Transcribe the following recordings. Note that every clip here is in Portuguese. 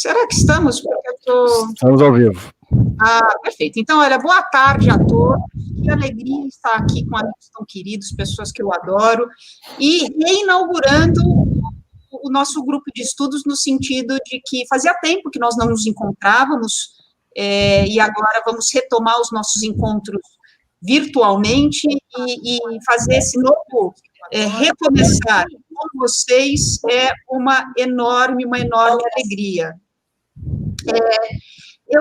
Será que estamos? Porque eu tô... Estamos ao vivo. Ah, perfeito. Então, olha, boa tarde a todos. Que alegria estar aqui com amigos tão queridos, pessoas que eu adoro, e reinaugurando o nosso grupo de estudos no sentido de que fazia tempo que nós não nos encontrávamos, e agora vamos retomar os nossos encontros virtualmente e fazer esse novo recomeçar com vocês é uma enorme alegria.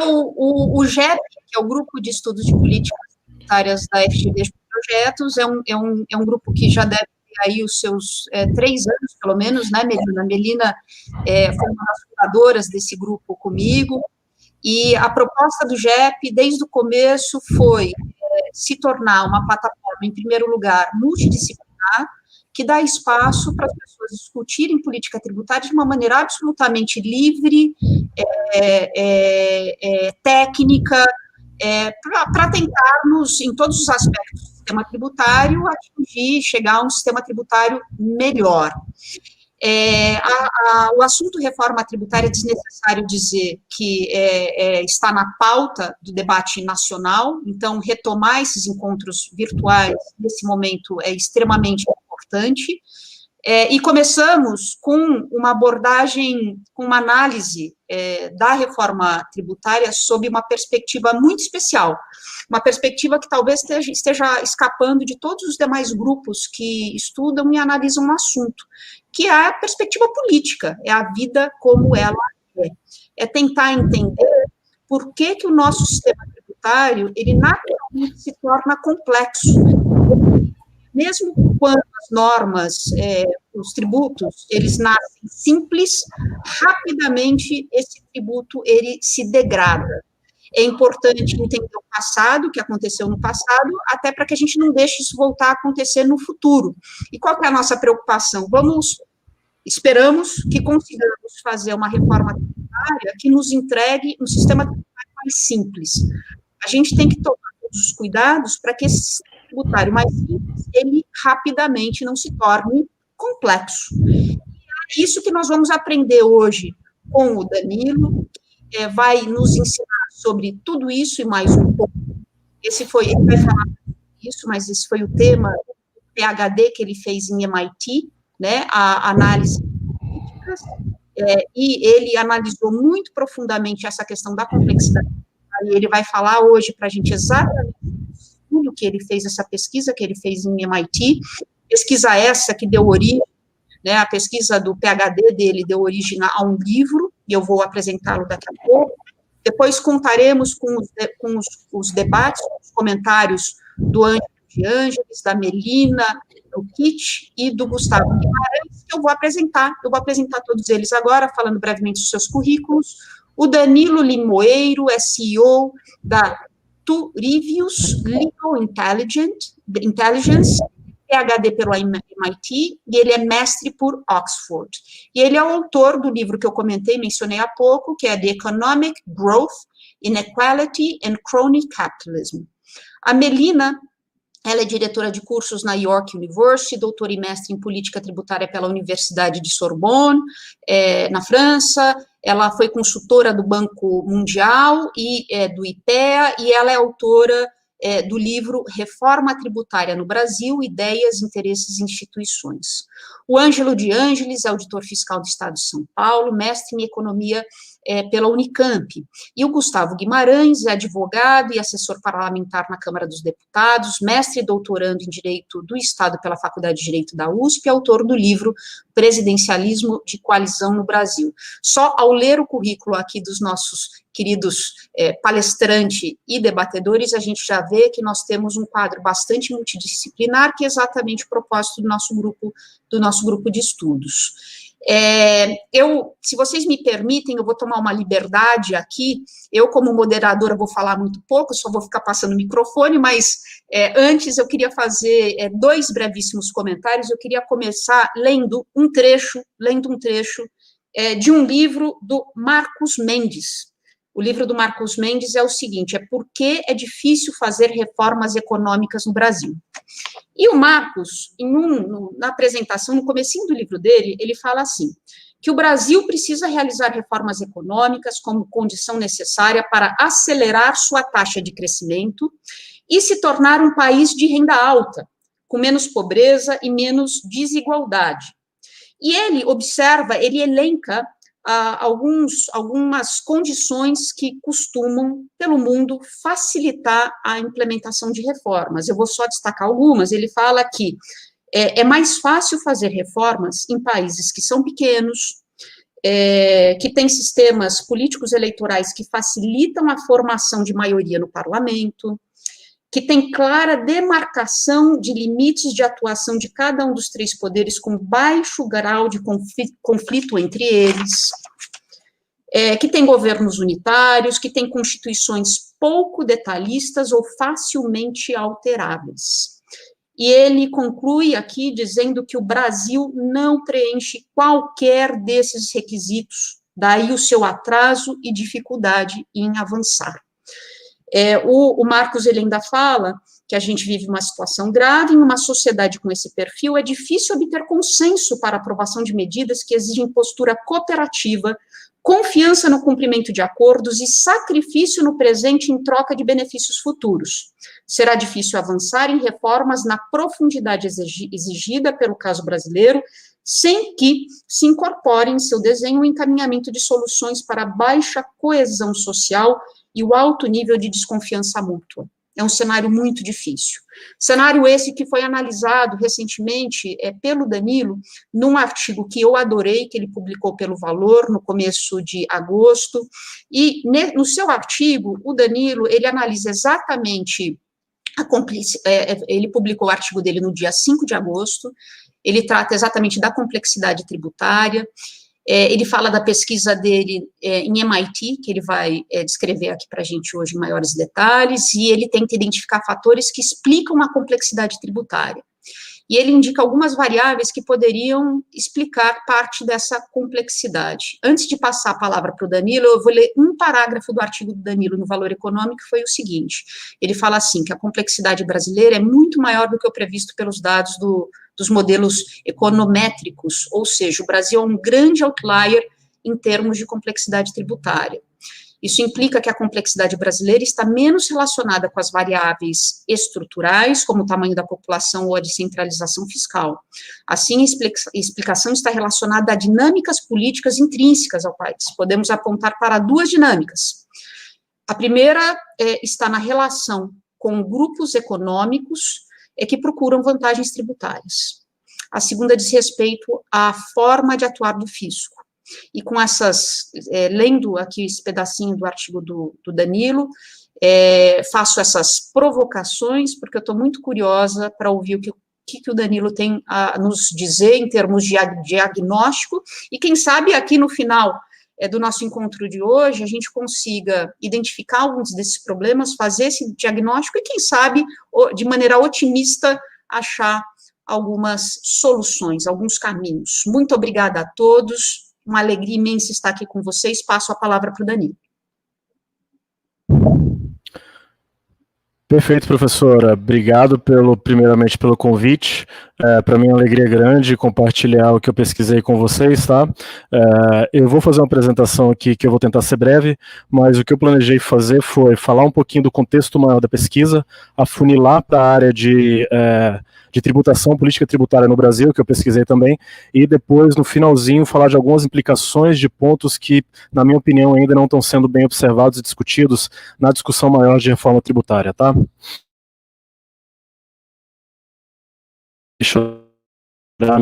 O GEP, que é o Grupo de Estudos de Políticas Tributárias da FGV de Projetos, é um grupo que já deve ter aí os seus 3 anos, pelo menos, né, Melina? A Melina foi uma das fundadoras desse grupo comigo, e a proposta do GEP, desde o começo, foi se tornar uma plataforma, em primeiro lugar, multidisciplinar, que dá espaço para as pessoas discutirem política tributária de uma maneira absolutamente livre, técnica, para tentarmos, em todos os aspectos do sistema tributário, chegar a um sistema tributário melhor. O assunto reforma tributária é desnecessário dizer que está na pauta do debate nacional, então retomar esses encontros virtuais nesse momento é extremamente importante, e começamos com uma abordagem, com uma análise da reforma tributária sob uma perspectiva muito especial, uma perspectiva que talvez esteja escapando de todos os demais grupos que estudam e analisam o assunto, que é a perspectiva política, é a vida como ela é tentar entender por que o nosso sistema tributário, ele naturalmente se torna complexo, mesmo quando as normas, os tributos, eles nascem simples, rapidamente esse tributo, ele se degrada. É importante entender o passado, o que aconteceu no passado, até para que a gente não deixe isso voltar a acontecer no futuro. E qual que é a nossa preocupação? Esperamos que consigamos fazer uma reforma tributária que nos entregue um sistema tributário mais simples. A gente tem que tomar todos os cuidados para que esse sistema tributário mais simples, ele rapidamente não se torne complexo. E é isso que nós vamos aprender hoje com o Danilo, que vai nos ensinar sobre tudo isso e mais um pouco. Ele vai falar isso, mas esse foi o tema do PhD que ele fez em MIT, né, a análise de políticas, e ele analisou muito profundamente essa questão da complexidade, e ele vai falar hoje para a gente exatamente tudo que ele fez, essa pesquisa que ele fez em MIT, pesquisa essa que deu origem, né, a pesquisa do PhD dele deu origem a um livro, e eu vou apresentá-lo daqui a pouco. Depois contaremos com os debates, os comentários do Ângelo de Ângeles, da Melina, do Kit e do Gustavo Guimarães, que eu vou apresentar todos eles agora, falando brevemente dos seus currículos. O Danilo Limoeiro é CEO da Turivius Legal Intelligence, PhD pelo MIT, e ele é mestre por Oxford. E ele é o autor do livro que eu mencionei há pouco, que é The Economic Growth, Inequality and Crony Capitalism. A Melina, ela é diretora de cursos na York University, doutora e mestre em política tributária pela Universidade de Sorbonne, na França. Ela foi consultora do Banco Mundial e do IPEA, e ela é autora do livro Reforma Tributária no Brasil, Ideias, Interesses e Instituições. O Ângelo de Ângeles é auditor fiscal do Estado de São Paulo, mestre em economia pela Unicamp. E o Gustavo Guimarães é advogado e assessor parlamentar na Câmara dos Deputados, mestre e doutorando em Direito do Estado pela Faculdade de Direito da USP, autor do livro Presidencialismo de Coalizão no Brasil. Só ao ler o currículo aqui dos nossos queridos palestrante e debatedores, a gente já vê que nós temos um quadro bastante multidisciplinar, que é exatamente o propósito do nosso grupo de estudos. Se vocês me permitem, eu vou tomar uma liberdade aqui. Eu, como moderadora, vou falar muito pouco, só vou ficar passando o microfone, mas antes eu queria fazer 2 brevíssimos comentários. Eu queria começar lendo um trecho de um livro do Marcos Mendes. O livro do Marcos Mendes é o seguinte: Por que é difícil fazer reformas econômicas no Brasil? E o Marcos, na apresentação, no comecinho do livro dele, ele fala assim: que o Brasil precisa realizar reformas econômicas como condição necessária para acelerar sua taxa de crescimento e se tornar um país de renda alta, com menos pobreza e menos desigualdade. E ele elenca algumas condições que costumam, pelo mundo, facilitar a implementação de reformas. Eu vou só destacar algumas. Ele fala que é mais fácil fazer reformas em países que são pequenos, que têm sistemas políticos eleitorais que facilitam a formação de maioria no parlamento, que tem clara demarcação de limites de atuação de cada um dos três poderes, com baixo grau de conflito entre eles, que tem governos unitários, que tem constituições pouco detalhistas ou facilmente alteráveis. E ele conclui aqui dizendo que o Brasil não preenche qualquer desses requisitos, daí o seu atraso e dificuldade em avançar. O Marcos, ele ainda fala que a gente vive uma situação grave, em uma sociedade com esse perfil, é difícil obter consenso para aprovação de medidas que exigem postura cooperativa, confiança no cumprimento de acordos e sacrifício no presente em troca de benefícios futuros. Será difícil avançar em reformas na profundidade exigida pelo caso brasileiro, sem que se incorpore em seu desenho o encaminhamento de soluções para a baixa coesão social e o alto nível de desconfiança mútua. É um cenário muito difícil. Cenário esse que foi analisado recentemente pelo Danilo, num artigo que eu adorei, que ele publicou pelo Valor, no começo de agosto, e no seu artigo, o Danilo, ele analisa exatamente ele publicou o artigo dele no dia 5 de agosto, ele trata exatamente da complexidade tributária, ele fala da pesquisa dele em MIT, que ele vai descrever aqui para a gente hoje em maiores detalhes, e ele tenta identificar fatores que explicam a complexidade tributária. E ele indica algumas variáveis que poderiam explicar parte dessa complexidade. Antes de passar a palavra para o Danilo, eu vou ler um parágrafo do artigo do Danilo no Valor Econômico, que foi o seguinte: ele fala assim, que a complexidade brasileira é muito maior do que o previsto pelos dados dos modelos econométricos, ou seja, o Brasil é um grande outlier em termos de complexidade tributária. Isso implica que a complexidade brasileira está menos relacionada com as variáveis estruturais, como o tamanho da população ou a descentralização fiscal. Assim, a explicação está relacionada a dinâmicas políticas intrínsecas ao país. Podemos apontar para duas dinâmicas. A primeira está na relação com grupos econômicos que procuram vantagens tributárias. A segunda diz respeito à forma de atuar do fisco. E com lendo aqui esse pedacinho do artigo do Danilo, faço essas provocações, porque eu estou muito curiosa para ouvir o que o Danilo tem a nos dizer em termos de diagnóstico, e quem sabe aqui no final do nosso encontro de hoje, a gente consiga identificar alguns desses problemas, fazer esse diagnóstico e, quem sabe, de maneira otimista, achar algumas soluções, alguns caminhos. Muito obrigada a todos, uma alegria imensa estar aqui com vocês, passo a palavra para o Danilo. Perfeito, professora. Obrigado primeiramente pelo convite. Para mim é uma alegria grande compartilhar o que eu pesquisei com vocês, tá? Eu vou fazer uma apresentação aqui que eu vou tentar ser breve, mas o que eu planejei fazer foi falar um pouquinho do contexto maior da pesquisa, afunilar para a área de tributação, política tributária no Brasil, que eu pesquisei também, e depois, no finalzinho, falar de algumas implicações de pontos que, na minha opinião, ainda não estão sendo bem observados e discutidos na discussão maior de reforma tributária, tá? Deixa eu dar...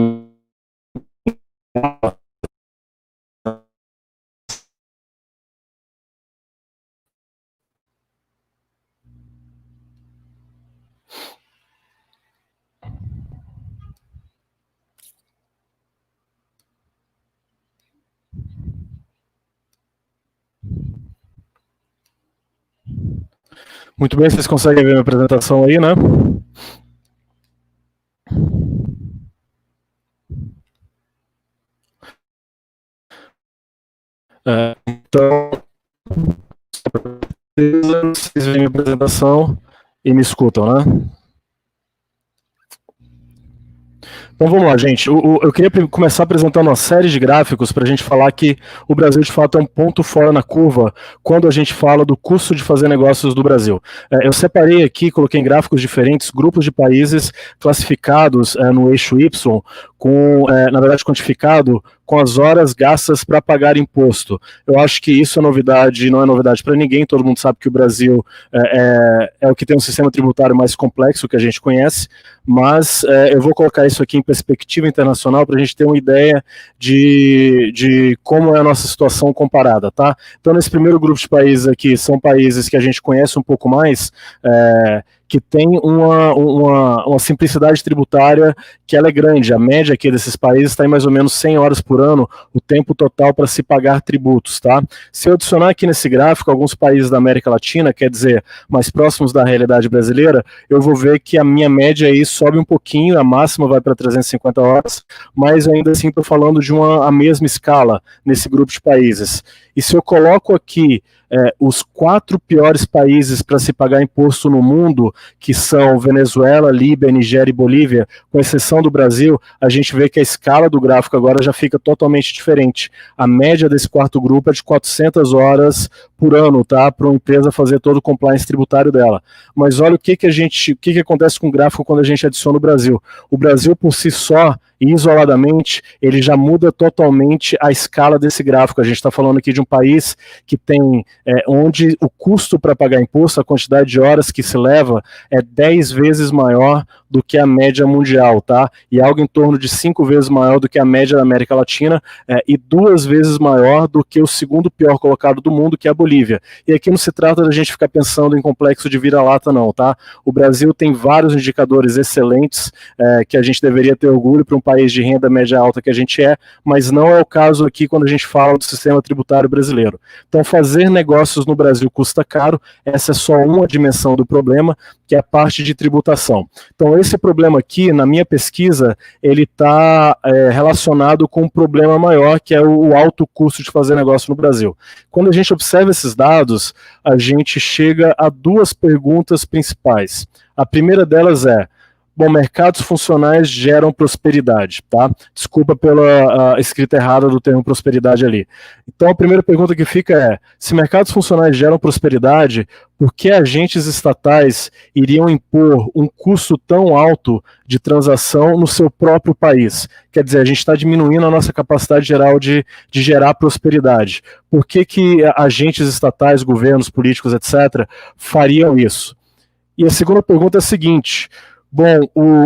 Muito bem, vocês conseguem ver minha apresentação aí, né? Então, vocês veem minha apresentação e me escutam, né? Então vamos lá, gente. Eu queria começar apresentando uma série de gráficos para a gente falar que o Brasil de fato é um ponto fora na curva quando a gente fala do custo de fazer negócios do Brasil. Eu separei aqui, coloquei em gráficos diferentes, grupos de países classificados no eixo Y, na verdade quantificado com as horas gastas para pagar imposto. Eu acho que isso é novidade, não é novidade para ninguém, todo mundo sabe que o Brasil é o que tem um sistema tributário mais complexo que a gente conhece, mas eu vou colocar isso aqui em perspectiva internacional para a gente ter uma ideia de como é a nossa situação comparada, tá? Então, nesse primeiro grupo de países aqui, são países que a gente conhece um pouco mais, que tem uma simplicidade tributária que ela é grande. A média aqui desses países está em mais ou menos 100 horas por ano, o tempo total para se pagar tributos, tá? Se eu adicionar aqui nesse gráfico alguns países da América Latina, quer dizer, mais próximos da realidade brasileira, eu vou ver que a minha média aí sobe um pouquinho, a máxima vai para 350 horas, mas ainda assim estou falando de a mesma escala nesse grupo de países. E se eu coloco aqui os 4 piores países para se pagar imposto no mundo, que são Venezuela, Líbia, Nigéria e Bolívia, com exceção do Brasil, a gente vê que a escala do gráfico agora já fica totalmente diferente. A média desse quarto grupo é de 400 horas por ano, tá? Para uma empresa fazer todo o compliance tributário dela. Mas olha o que acontece com o gráfico quando a gente adiciona o Brasil. O Brasil, por si só, isoladamente, ele já muda totalmente a escala desse gráfico. A gente está falando aqui de um país que tem, onde o custo para pagar imposto, a quantidade de horas que se leva, é 10 vezes maior do que a média mundial, tá? E algo em torno de 5 vezes maior do que a média da América Latina, e 2 vezes maior do que o segundo pior colocado do mundo, que é a Bolívia. E aqui não se trata da gente ficar pensando em complexo de vira-lata, não, tá? O Brasil tem vários indicadores excelentes que a gente deveria ter orgulho para um país de renda média alta que a gente mas não é o caso aqui quando a gente fala do sistema tributário brasileiro. Então, fazer negócios no Brasil custa caro, essa é só uma dimensão do problema, que é a parte de tributação. Então, esse problema aqui, na minha pesquisa, ele está relacionado com um problema maior, que é o alto custo de fazer negócio no Brasil. Quando a gente observa esses dados, a gente chega a 2 perguntas principais. A primeira delas é: bom, mercados funcionais geram prosperidade, tá? Desculpa pela escrita errada do termo prosperidade ali. Então, a primeira pergunta que fica é: se mercados funcionais geram prosperidade, por que agentes estatais iriam impor um custo tão alto de transação no seu próprio país? Quer dizer, a gente está diminuindo a nossa capacidade geral de gerar prosperidade. Por que agentes estatais, governos, políticos, etc., fariam isso? E a segunda pergunta é a seguinte: bom,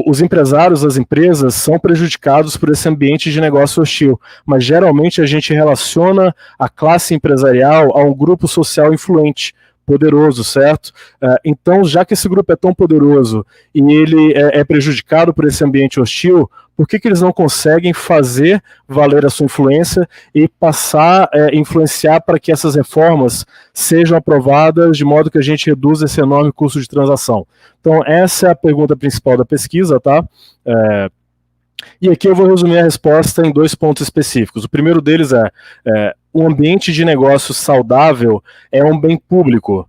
os empresários, as empresas são prejudicados por esse ambiente de negócio hostil, mas geralmente a gente relaciona a classe empresarial a um grupo social influente, poderoso, certo? Então, já que esse grupo é tão poderoso e ele é prejudicado por esse ambiente hostil, por que eles não conseguem fazer valer a sua influência e passar a influenciar para que essas reformas sejam aprovadas de modo que a gente reduza esse enorme custo de transação? Então, essa é a pergunta principal da pesquisa, tá? E aqui eu vou resumir a resposta em 2 pontos específicos. O primeiro deles um ambiente de negócio saudável é um bem público.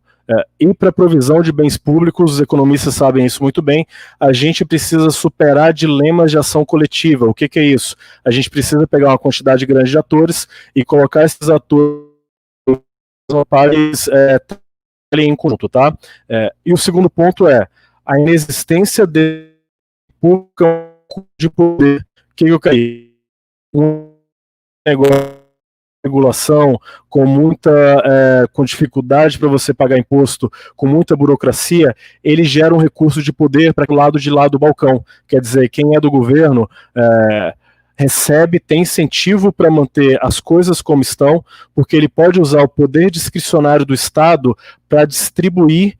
E para a provisão de bens públicos, os economistas sabem isso muito bem, a gente precisa superar dilemas de ação coletiva. O que é isso? A gente precisa pegar uma quantidade grande de atores e colocar esses atores em conjunto, tá? E o segundo ponto é a inexistência de poder. Que eu caí? Um negócio regulação, com dificuldade para você pagar imposto, com muita burocracia, ele gera um recurso de poder para o lado de lá do balcão. Quer dizer, quem é do governo tem incentivo para manter as coisas como estão, porque ele pode usar o poder discricionário do Estado para distribuir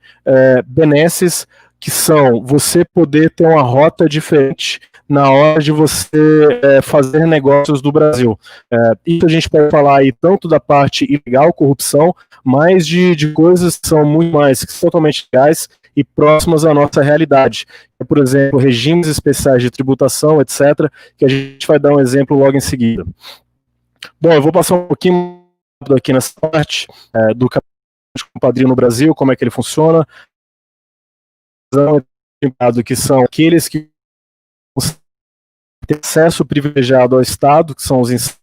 benesses que são você poder ter uma rota diferente na hora de você fazer negócios do Brasil. Isso a gente pode falar aí tanto da parte ilegal, corrupção, mas de coisas que são muito mais, que são totalmente legais e próximas à nossa realidade. Por exemplo, regimes especiais de tributação, etc., que a gente vai dar um exemplo logo em seguida. Bom, eu vou passar um pouquinho aqui nessa parte do Padrinho no Brasil, como é que ele funciona, que são aqueles que ter acesso privilegiado ao Estado, que são os insiders,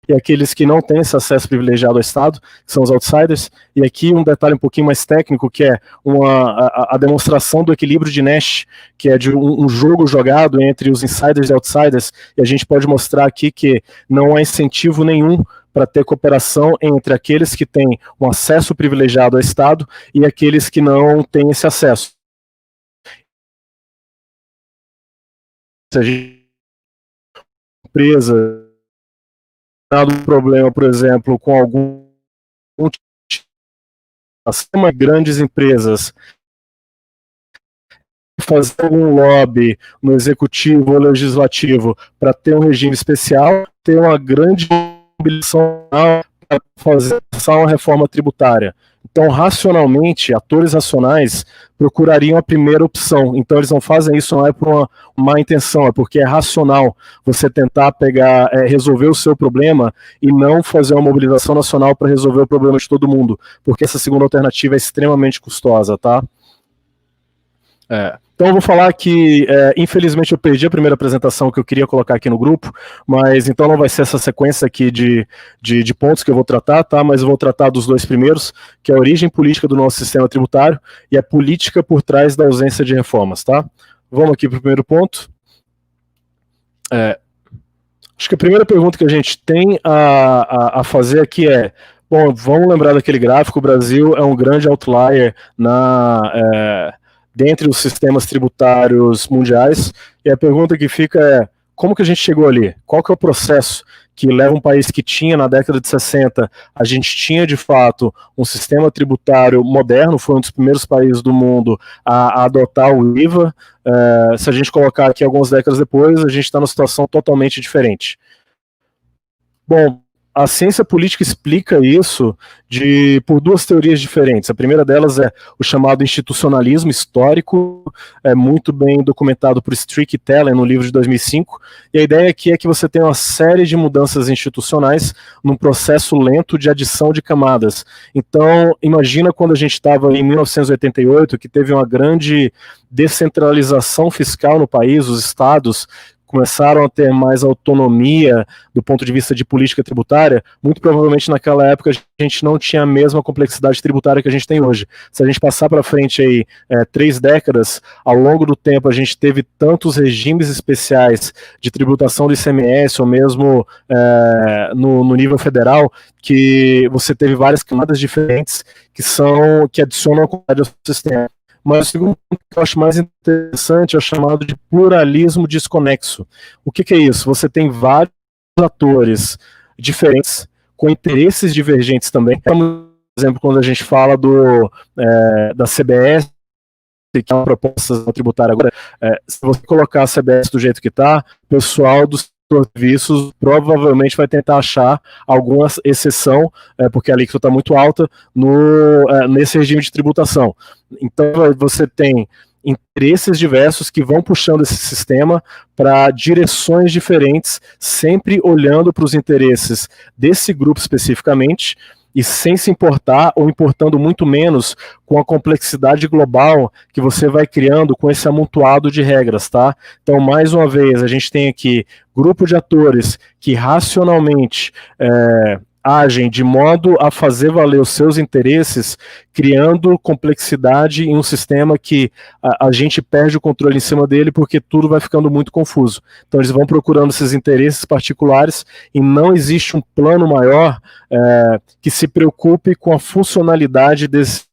e aqueles que não têm esse acesso privilegiado ao Estado, que são os outsiders. E aqui um detalhe um pouquinho mais técnico, que é a demonstração do equilíbrio de Nash, que é de um jogo jogado entre os insiders e outsiders, e a gente pode mostrar aqui que não há incentivo nenhum para ter cooperação entre aqueles que têm um acesso privilegiado ao Estado e aqueles que não têm esse acesso. Se a gente empresa dado um problema, por exemplo, com algum grandes empresas fazer algum lobby no executivo ou legislativo para ter um regime especial, ter uma grande mobilização para fazer uma reforma tributária. Então, racionalmente, atores racionais procurariam a primeira opção. Então, eles não fazem isso não é por uma má intenção, é porque é racional você tentar pegar, resolver o seu problema e não fazer uma mobilização nacional para resolver o problema de todo mundo, porque essa segunda alternativa é extremamente custosa, tá? Então eu vou falar que, infelizmente eu perdi a primeira apresentação que eu queria colocar aqui no grupo, mas então não vai ser essa sequência aqui de pontos que eu vou tratar, tá? Mas eu vou tratar dos dois primeiros, que é a origem política do nosso sistema tributário e a política por trás da ausência de reformas, tá? Vamos aqui para o primeiro ponto. Acho que a primeira pergunta que a gente tem a fazer aqui é, bom, vamos lembrar daquele gráfico, o Brasil é um grande outlier dentre os sistemas tributários mundiais, e a pergunta que fica é, como que a gente chegou ali? Qual que é o processo que leva um país que tinha, na década de 60, a gente tinha, de fato, um sistema tributário moderno, foi um dos primeiros países do mundo a adotar o IVA, se a gente colocar aqui algumas décadas depois, a gente está numa situação totalmente diferente. Bom, a ciência política explica isso por duas teorias diferentes. A primeira delas é o chamado institucionalismo histórico, muito bem documentado por Strick e Tellen no livro de 2005, e a ideia aqui é que você tem uma série de mudanças institucionais num processo lento de adição de camadas. Então, imagina quando a gente estava em 1988, que teve uma grande descentralização fiscal no país, os estados começaram a ter mais autonomia do ponto de vista de política tributária, muito provavelmente naquela época a gente não tinha a mesma complexidade tributária que a gente tem hoje. Se a gente passar para frente aí 3 décadas, ao longo do tempo a gente teve tantos regimes especiais de tributação do ICMS, ou mesmo no nível federal, que você teve várias camadas diferentes que adicionam a qualidade ao sistema. Mas o segundo ponto que eu acho mais interessante é o chamado de pluralismo desconexo. O que é isso? Você tem vários atores diferentes, com interesses divergentes também. Por exemplo, quando a gente fala da CBS, que é uma proposta tributária agora, se você colocar a CBS do jeito que está, o pessoal dos serviços provavelmente vai tentar achar alguma exceção, porque a alíquota está muito alta nesse regime de tributação. Então você tem interesses diversos que vão puxando esse sistema para direções diferentes, sempre olhando para os interesses desse grupo especificamente, e sem se importar, ou importando muito menos, com a complexidade global que você vai criando com esse amontoado de regras, tá? Então, mais uma vez, a gente tem aqui grupo de atores que racionalmente agem de modo a fazer valer os seus interesses, criando complexidade em um sistema que a gente perde o controle em cima dele porque tudo vai ficando muito confuso. Então eles vão procurando esses interesses particulares e não existe um plano maior que se preocupe com a funcionalidade desse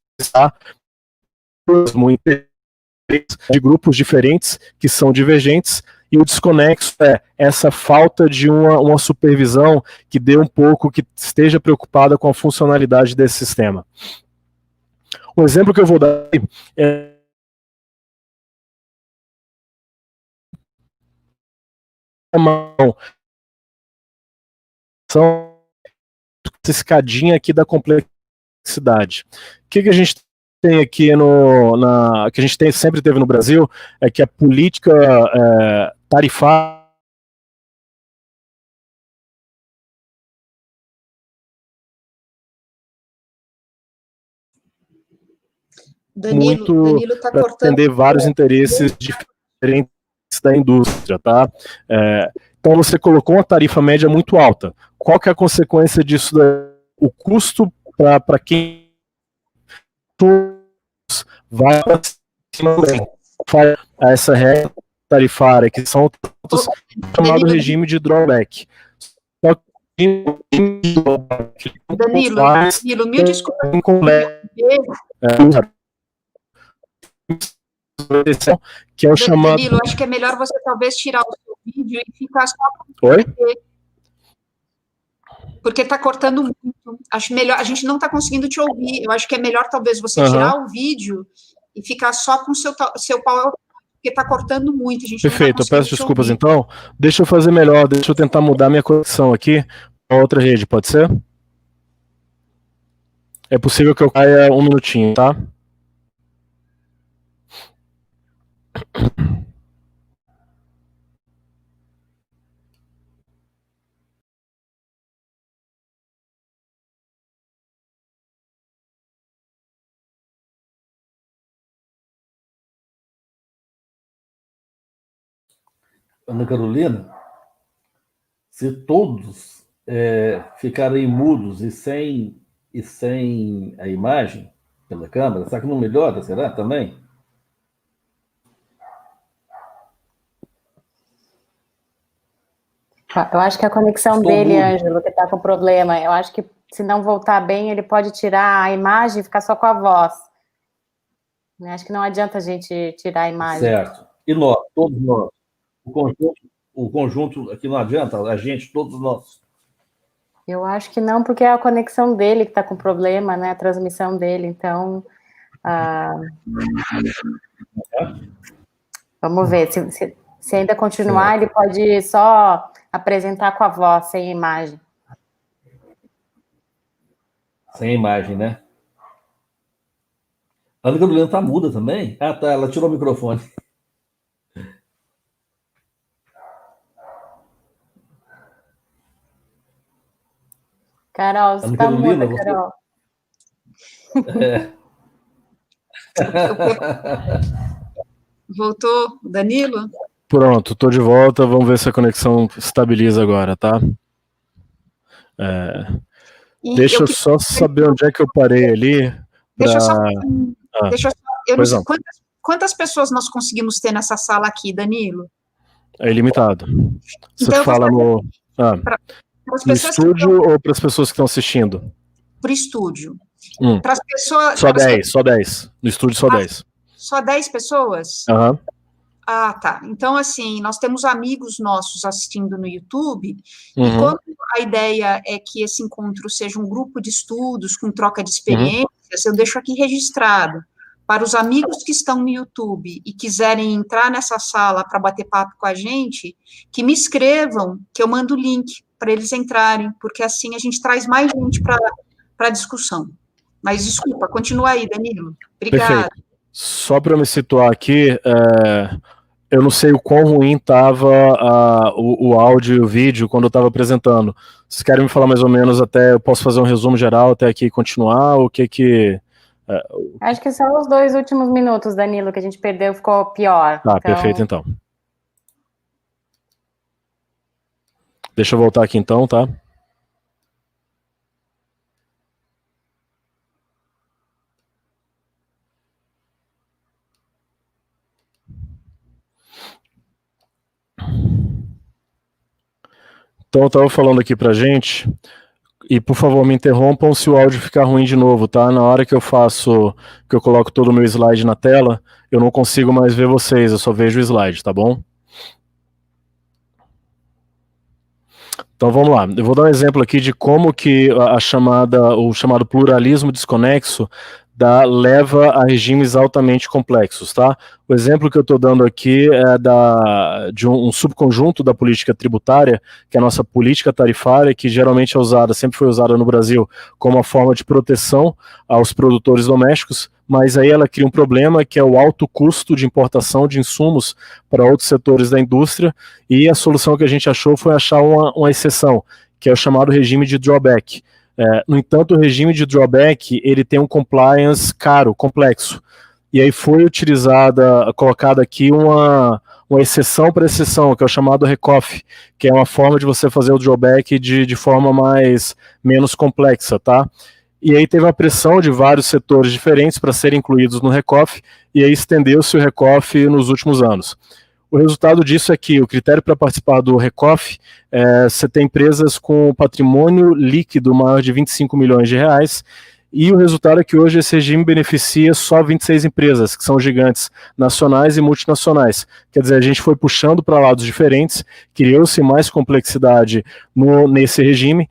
de grupos diferentes que são divergentes. E o desconexo é essa falta de uma supervisão que dê um pouco, que esteja preocupada com a funcionalidade desse sistema. Um exemplo que eu vou dar é essa escadinha aqui da complexidade. O que a gente tem aqui que a gente sempre teve no Brasil é que a política tarifária Danilo está cortando. Atender vários interesses diferentes interesses da indústria, tá? Então você colocou uma tarifa média muito alta. Qual que é a consequência disso? O custo para quem vai para cima também. Faz essa regra tarifária, que são os chamado regime de drawback. Só que Danilo, mil desculpas. Que é o chamado... Danilo, acho que é melhor você talvez tirar o seu vídeo e ficar só... Oi? Porque está cortando muito. Acho melhor, a gente não está conseguindo te ouvir. Eu acho que é melhor talvez você tirar o vídeo e ficar só com o seu PowerPoint, porque está cortando muito. A gente Perfeito, não tá eu peço desculpas então. Deixa eu fazer melhor, deixa eu tentar mudar minha conexão aqui para outra rede, pode ser? É possível que eu caia um minutinho, tá? Ana Carolina, se todos ficarem mudos e sem a imagem pela câmera, será que não melhora, será, também? Eu acho que a conexão dele, Ângelo, que está com problema. Eu acho que se não voltar bem, ele pode tirar a imagem e ficar só com a voz. Acho que não adianta a gente tirar a imagem. Certo. E nós, todos nós, o conjunto aqui não adianta, a gente, todos nós. Eu acho que não, porque é a conexão dele que está com problema, né? A transmissão dele. Então, vamos ver. Se ainda continuar, ele pode só apresentar com a voz, sem imagem. Sem imagem, né? A Ana Carolina está muda também? Ah, tá, ela tirou o microfone. Carol, você está muda, Carol. Voltou, Danilo? Pronto, estou de volta, vamos ver se a conexão estabiliza agora, tá? Deixa eu só saber onde é que eu parei ali. Deixa eu só... Eu não sei quantas pessoas nós conseguimos ter nessa sala aqui, Danilo? É ilimitado. Você então, fala no estúdio ou para as pessoas que estão assistindo? Para o estúdio. Para as pessoas... Só 10. No estúdio, só 10. Só 10 pessoas? Aham. Ah, tá. Então, assim, nós temos amigos nossos assistindo no YouTube, e como a ideia é que esse encontro seja um grupo de estudos com troca de experiências, eu deixo aqui registrado. Para os amigos que estão no YouTube e quiserem entrar nessa sala para bater papo com a gente, que me escrevam, que eu mando o link para eles entrarem, porque assim a gente traz mais gente para a discussão. Mas, desculpa, continua aí, Danilo. Obrigada. Perfeito. Só para me situar aqui, eu não sei o quão ruim estava o áudio e o vídeo quando eu estava apresentando. Vocês querem me falar mais ou menos até, eu posso fazer um resumo geral até aqui e continuar, ou o que... Acho que só os 2 últimos minutos, Danilo, que a gente perdeu, ficou pior. Tá, perfeito então. Deixa eu voltar aqui então, tá? Então eu estava falando aqui pra gente, e por favor me interrompam se o áudio ficar ruim de novo, tá? Na hora que eu coloco todo o meu slide na tela, eu não consigo mais ver vocês, eu só vejo o slide, tá bom? Então vamos lá, eu vou dar um exemplo aqui de como que o chamado pluralismo desconexo leva a regimes altamente complexos, tá? O exemplo que eu estou dando aqui é de um subconjunto da política tributária, que é a nossa política tarifária, que geralmente sempre foi usada no Brasil como uma forma de proteção aos produtores domésticos, mas aí ela cria um problema que é o alto custo de importação de insumos para outros setores da indústria, e a solução que a gente achou foi achar uma exceção, que é o chamado regime de drawback. No entanto, o regime de drawback, ele tem um compliance caro, complexo, e aí foi colocada aqui uma uma exceção para exceção, que é o chamado recoff, que é uma forma de você fazer o drawback de forma menos complexa, tá? E aí teve uma pressão de vários setores diferentes para serem incluídos no recoff, e aí estendeu-se o recoff nos últimos anos. O resultado disso é que o critério para participar do recoff, você tem empresas com patrimônio líquido maior de 25 milhões de reais, e o resultado é que hoje esse regime beneficia só 26 empresas, que são gigantes nacionais e multinacionais. Quer dizer, a gente foi puxando para lados diferentes, criou-se mais complexidade nesse regime,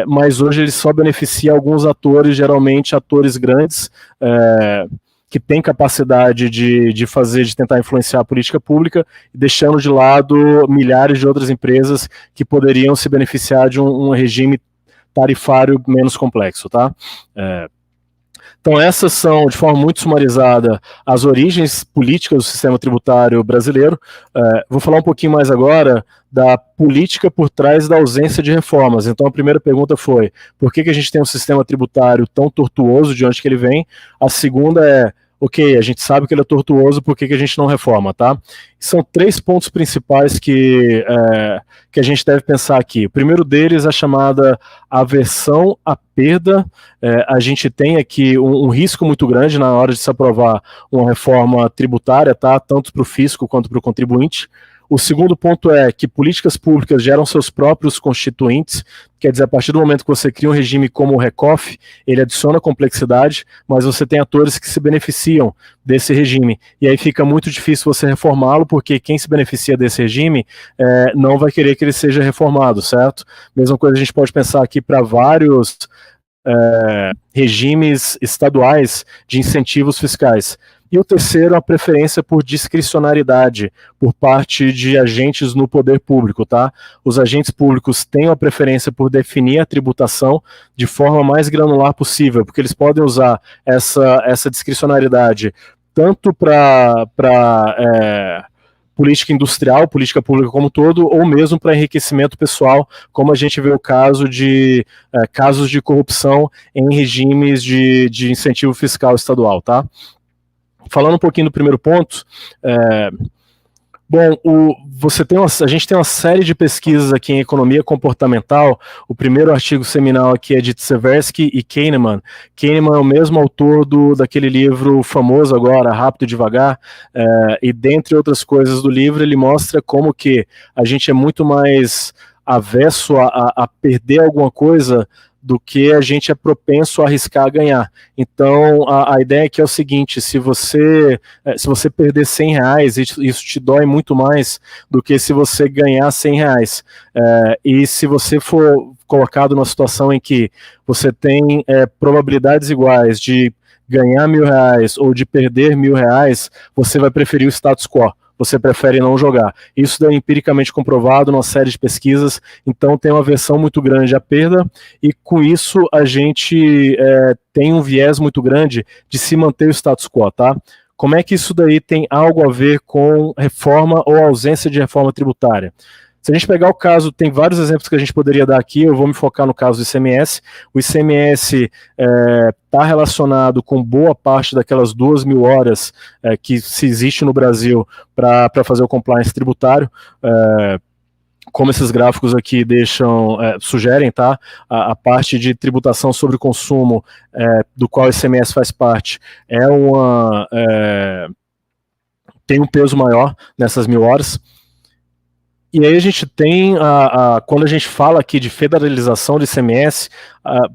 mas hoje ele só beneficia alguns atores, geralmente atores grandes, que têm capacidade de tentar influenciar a política pública, deixando de lado milhares de outras empresas que poderiam se beneficiar de um regime tarifário menos complexo, tá? Então essas são, de forma muito sumarizada, as origens políticas do sistema tributário brasileiro. Vou falar um pouquinho mais agora da política por trás da ausência de reformas. Então a primeira pergunta foi, por que a gente tem um sistema tributário tão tortuoso, de onde que ele vem? A segunda é, ok, a gente sabe que ele é tortuoso, por que a gente não reforma, tá? São 3 pontos principais que a gente deve pensar aqui. O primeiro deles é a chamada aversão à perda. A gente tem aqui um risco muito grande na hora de se aprovar uma reforma tributária, tá? Tanto para o fisco quanto para o contribuinte. O segundo ponto é que políticas públicas geram seus próprios constituintes, quer dizer, a partir do momento que você cria um regime como o recoff, ele adiciona complexidade, mas você tem atores que se beneficiam desse regime, e aí fica muito difícil você reformá-lo, porque quem se beneficia desse regime não vai querer que ele seja reformado, certo? Mesma coisa a gente pode pensar aqui para vários regimes estaduais de incentivos fiscais. E o terceiro, a preferência por discricionariedade por parte de agentes no poder público, tá? Os agentes públicos têm a preferência por definir a tributação de forma mais granular possível, porque eles podem usar essa discricionariedade tanto para política industrial, política pública como um todo, ou mesmo para enriquecimento pessoal, como a gente vê o caso de casos de corrupção em regimes de incentivo fiscal estadual, tá? Falando um pouquinho do primeiro ponto, a gente tem uma série de pesquisas aqui em economia comportamental. O primeiro artigo seminal aqui é de Tversky e Kahneman. Kahneman é o mesmo autor daquele livro famoso agora, Rápido e Devagar, e dentre outras coisas do livro, ele mostra como que a gente é muito mais avesso a perder alguma coisa do que a gente é propenso a arriscar a ganhar. Então, a ideia aqui é o seguinte, se você perder R$100, isso te dói muito mais do que se você ganhar R$100. E se você for colocado numa situação em que você tem probabilidades iguais de ganhar R$1.000 ou de perder R$1.000, você vai preferir o status quo. Você prefere não jogar. Isso é empiricamente comprovado numa série de pesquisas, então tem uma aversão muito grande à perda, e com isso a gente tem um viés muito grande de se manter o status quo, tá? Como é que isso daí tem algo a ver com reforma ou ausência de reforma tributária? Se a gente pegar o caso, tem vários exemplos que a gente poderia dar aqui, eu vou me focar no caso do ICMS. O ICMS está relacionado com boa parte daquelas 2.000 horas que se existe no Brasil para fazer o compliance tributário, como esses gráficos aqui sugerem, tá? A parte de tributação sobre consumo, do qual o ICMS faz parte, tem um peso maior nessas 1.000 horas. E aí a gente tem, quando a gente fala aqui de federalização do ICMS,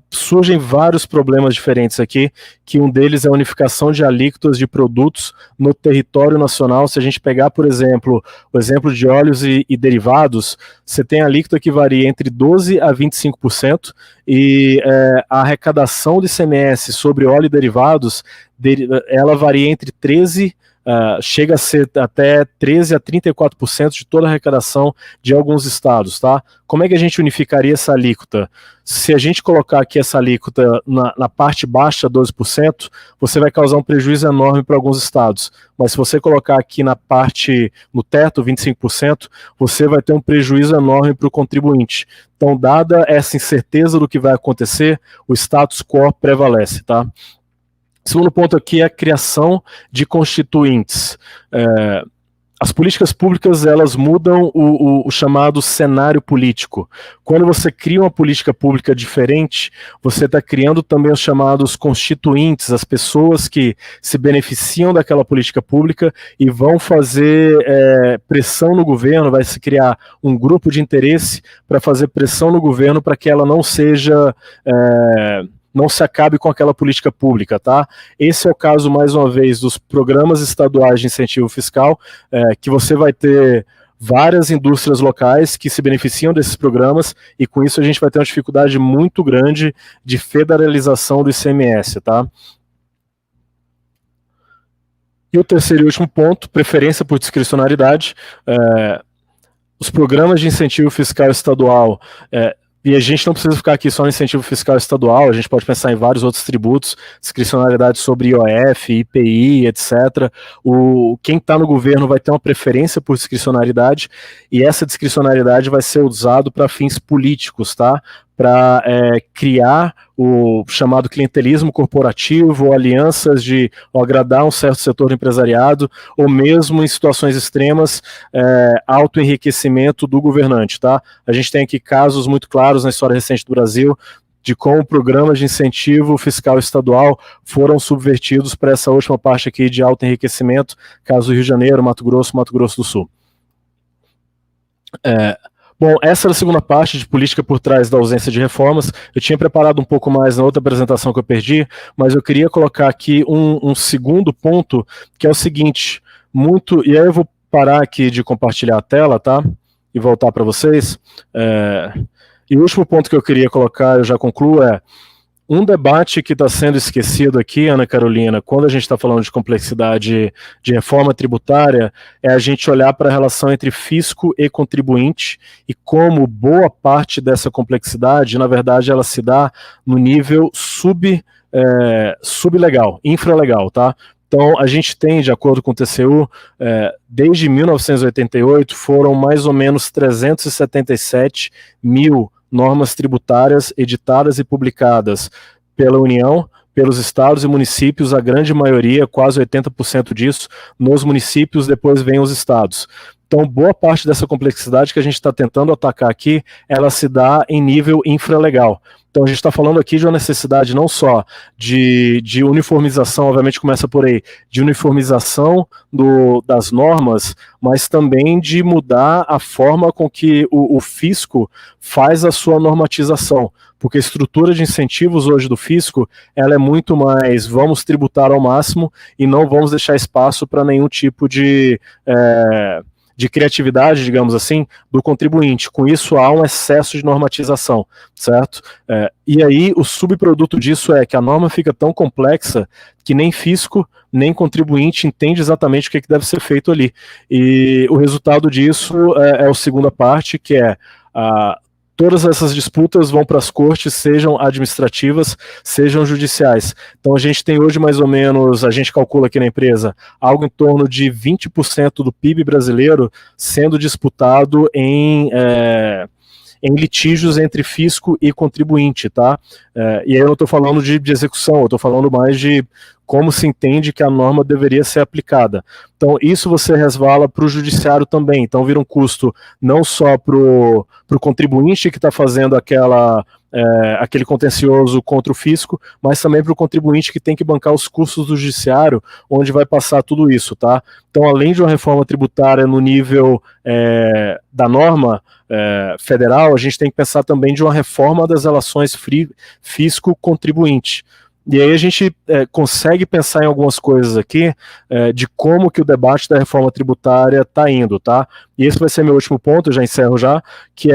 surgem vários problemas diferentes aqui, que um deles é a unificação de alíquotas de produtos no território nacional. Se a gente pegar, por exemplo, o exemplo de óleos e derivados, você tem alíquota que varia entre 12% a 25%, e a arrecadação do ICMS sobre óleo e derivados, ela varia entre 13%, chega a ser até 13% a 34% de toda a arrecadação de alguns estados, tá? Como é que a gente unificaria essa alíquota? Se a gente colocar aqui essa alíquota na parte baixa, 12%, você vai causar um prejuízo enorme para alguns estados. Mas se você colocar aqui no teto, 25%, você vai ter um prejuízo enorme para o contribuinte. Então, dada essa incerteza do que vai acontecer, o status quo prevalece, tá? Segundo ponto aqui é a criação de constituintes. as políticas públicas, elas mudam o chamado cenário político. Quando você cria uma política pública diferente, você está criando também os chamados constituintes, as pessoas que se beneficiam daquela política pública e vão fazer pressão no governo, vai se criar um grupo de interesse para fazer pressão no governo para que ela não seja... não se acabe com aquela política pública, tá? Esse é o caso, mais uma vez, dos programas estaduais de incentivo fiscal, que você vai ter várias indústrias locais que se beneficiam desses programas, e com isso a gente vai ter uma dificuldade muito grande de federalização do ICMS, tá? E o terceiro e último ponto, preferência por discricionariedade. Os programas de incentivo fiscal estadual... E a gente não precisa ficar aqui só no incentivo fiscal estadual, a gente pode pensar em vários outros tributos, discricionariedade sobre IOF, IPI, etc. Quem está no governo vai ter uma preferência por discricionariedade, e essa discricionariedade vai ser usada para fins políticos, tá? Para criar o chamado clientelismo corporativo, ou alianças de agradar um certo setor do empresariado, ou mesmo em situações extremas, autoenriquecimento do governante, tá? A gente tem aqui casos muito claros na história recente do Brasil, de como programas de incentivo fiscal estadual foram subvertidos para essa última parte aqui de autoenriquecimento, caso do Rio de Janeiro, Mato Grosso do Sul. Bom, essa era a segunda parte de política por trás da ausência de reformas. Eu tinha preparado um pouco mais na outra apresentação que eu perdi, mas eu queria colocar aqui um segundo ponto, que é o seguinte, e aí eu vou parar aqui de compartilhar a tela, tá? E voltar para vocês. E o último ponto que eu queria colocar, eu já concluo, um debate que está sendo esquecido aqui, Ana Carolina, quando a gente está falando de complexidade de reforma tributária, é a gente olhar para a relação entre fisco e contribuinte e como boa parte dessa complexidade, na verdade, ela se dá no nível sublegal, infralegal, tá? Então, a gente tem, de acordo com o TCU, desde 1988, foram mais ou menos 377 mil normas tributárias editadas e publicadas pela União, pelos estados e municípios, a grande maioria, quase 80% disso, nos municípios, depois vem os estados. Então, boa parte dessa complexidade que a gente está tentando atacar aqui, ela se dá em nível infralegal. Então, a gente está falando aqui de uma necessidade não só de uniformização, obviamente começa por aí, de uniformização das normas, mas também de mudar a forma com que o fisco faz a sua normatização. Porque a estrutura de incentivos hoje do fisco, ela é muito mais, vamos tributar ao máximo e não vamos deixar espaço para nenhum tipo de criatividade, digamos assim, do contribuinte. Com isso, há um excesso de normatização, certo? E aí, o subproduto disso é que a norma fica tão complexa que nem fisco, nem contribuinte entende exatamente o que deve ser feito ali. E o resultado disso é a segunda parte, que é todas essas disputas vão para as cortes, sejam administrativas, sejam judiciais. Então a gente tem hoje mais ou menos, a gente calcula aqui na empresa, algo em torno de 20% do PIB brasileiro sendo disputado em litígios entre fisco e contribuinte, tá? E aí eu não estou falando de execução, eu estou falando mais de como se entende que a norma deveria ser aplicada. Então, isso você resvala para o judiciário também. Então, vira um custo não só para o contribuinte que está fazendo aquele contencioso contra o fisco, mas também para o contribuinte que tem que bancar os custos do judiciário, onde vai passar tudo isso, tá? Então, além de uma reforma tributária no nível da norma federal, a gente tem que pensar também de uma reforma das relações fisco-contribuinte. E aí a gente consegue pensar em algumas coisas aqui de como que o debate da reforma tributária está indo, tá? E esse vai ser meu último ponto, eu já encerro já, que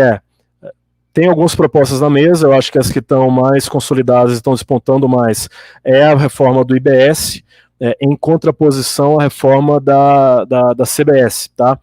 tem algumas propostas na mesa, eu acho que as que estão mais consolidadas e estão despontando mais é a reforma do IBS, em contraposição à reforma da CBS, tá?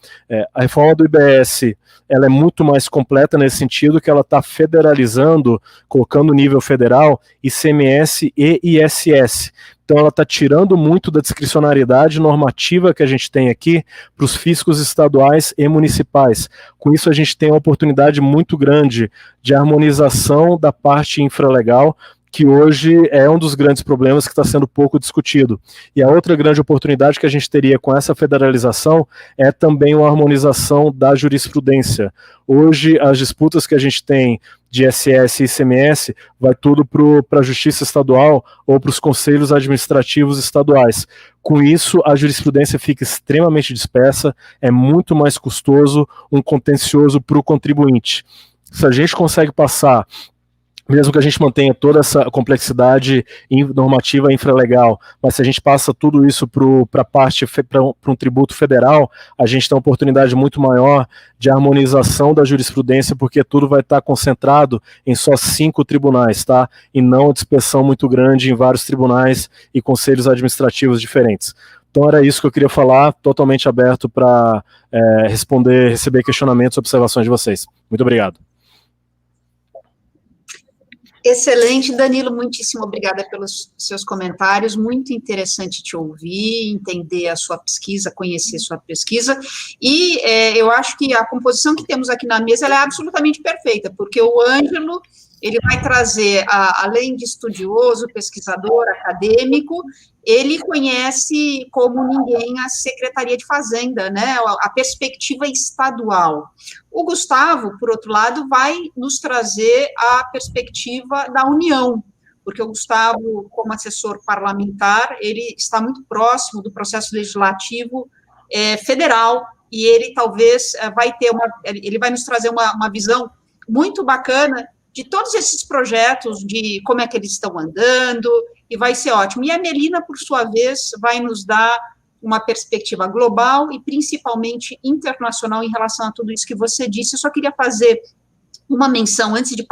A reforma do IBS, ela é muito mais completa nesse sentido que ela está federalizando, colocando no nível federal, ICMS e ISS. Então ela está tirando muito da discricionariedade normativa que a gente tem aqui para os fiscos estaduais e municipais. Com isso a gente tem uma oportunidade muito grande de harmonização da parte infralegal, que hoje é um dos grandes problemas que está sendo pouco discutido. E a outra grande oportunidade que a gente teria com essa federalização é também uma harmonização da jurisprudência. Hoje, as disputas que a gente tem de ISS e ICMS vai tudo para a Justiça Estadual ou para os conselhos administrativos estaduais. Com isso, a jurisprudência fica extremamente dispersa, é muito mais custoso, um contencioso para o contribuinte. Se a gente consegue passar, mesmo que a gente mantenha toda essa complexidade normativa infralegal, mas se a gente passa tudo isso para um tributo federal, a gente tem uma oportunidade muito maior de harmonização da jurisprudência, porque tudo vai estar concentrado em só 5 tribunais, tá? E não uma dispersão muito grande em vários tribunais e conselhos administrativos diferentes. Então era isso que eu queria falar, totalmente aberto para receber questionamentos e observações de vocês. Muito obrigado. Excelente, Danilo, muitíssimo obrigada pelos seus comentários, muito interessante te ouvir, entender a sua pesquisa, conhecer sua pesquisa, e eu acho que a composição que temos aqui na mesa ela é absolutamente perfeita, porque o Ângelo, ele vai trazer, além de estudioso, pesquisador, acadêmico, ele conhece como ninguém a Secretaria de Fazenda, né, a perspectiva estadual. O Gustavo, por outro lado, vai nos trazer a perspectiva da União, porque o Gustavo, como assessor parlamentar, ele está muito próximo do processo legislativo federal, e ele talvez ele vai nos trazer uma visão muito bacana de todos esses projetos, de como é que eles estão andando, e vai ser ótimo. E a Melina, por sua vez, vai nos dar uma perspectiva global e principalmente internacional em relação a tudo isso que você disse. Eu só queria fazer uma menção, antes de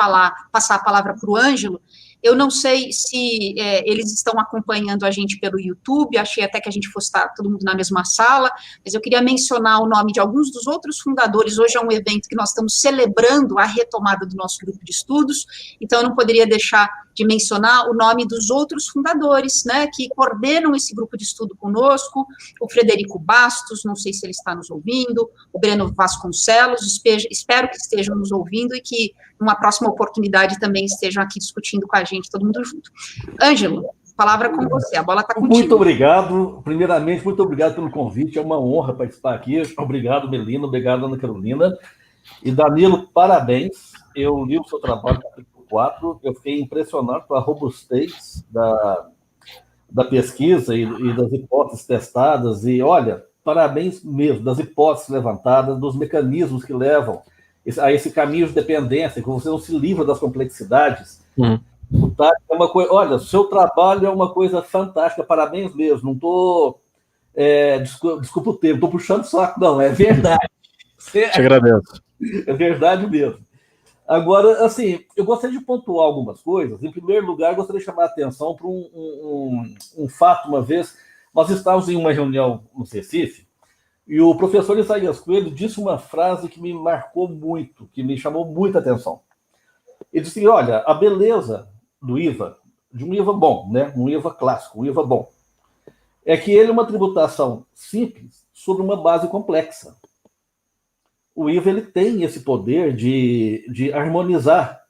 passar a palavra para o Ângelo. Eu não sei se eles estão acompanhando a gente pelo YouTube, achei até que a gente fosse estar todo mundo na mesma sala, mas eu queria mencionar o nome de alguns dos outros fundadores. Hoje é um evento que nós estamos celebrando a retomada do nosso grupo de estudos, então eu não poderia deixar de mencionar o nome dos outros fundadores, né, que coordenam esse grupo de estudo conosco, o Frederico Bastos, não sei se ele está nos ouvindo, o Breno Vasconcelos, espero que estejam nos ouvindo e que, numa próxima oportunidade, também estejam aqui discutindo com a gente, todo mundo junto. Ângelo, palavra com você, a bola está contigo. Muito obrigado, primeiramente, muito obrigado pelo convite, é uma honra participar aqui, obrigado, Melina, obrigado, Ana Carolina, e Danilo, parabéns, eu li o seu trabalho, capítulo 4, eu fiquei impressionado com a robustez da pesquisa e das hipóteses testadas, e olha, parabéns mesmo das hipóteses levantadas, dos mecanismos que levam a esse caminho de dependência, que você não se livra das complexidades. O TAC é uma coisa, olha, seu trabalho é uma coisa fantástica, parabéns mesmo, não estou, desculpa o termo, estou puxando saco, não, é verdade. Te agradeço. É verdade mesmo. Agora, assim, eu gostaria de pontuar algumas coisas. Em primeiro lugar, eu gostaria de chamar a atenção para um fato. Uma vez, nós estávamos em uma reunião no Recife, e o professor Isaías Coelho disse uma frase que me marcou muito, que me chamou muita atenção. Ele disse, olha, a beleza do IVA, de um IVA bom, né? Um IVA clássico, um IVA bom, é que ele é uma tributação simples sobre uma base complexa. O IVA ele tem esse poder de harmonizar,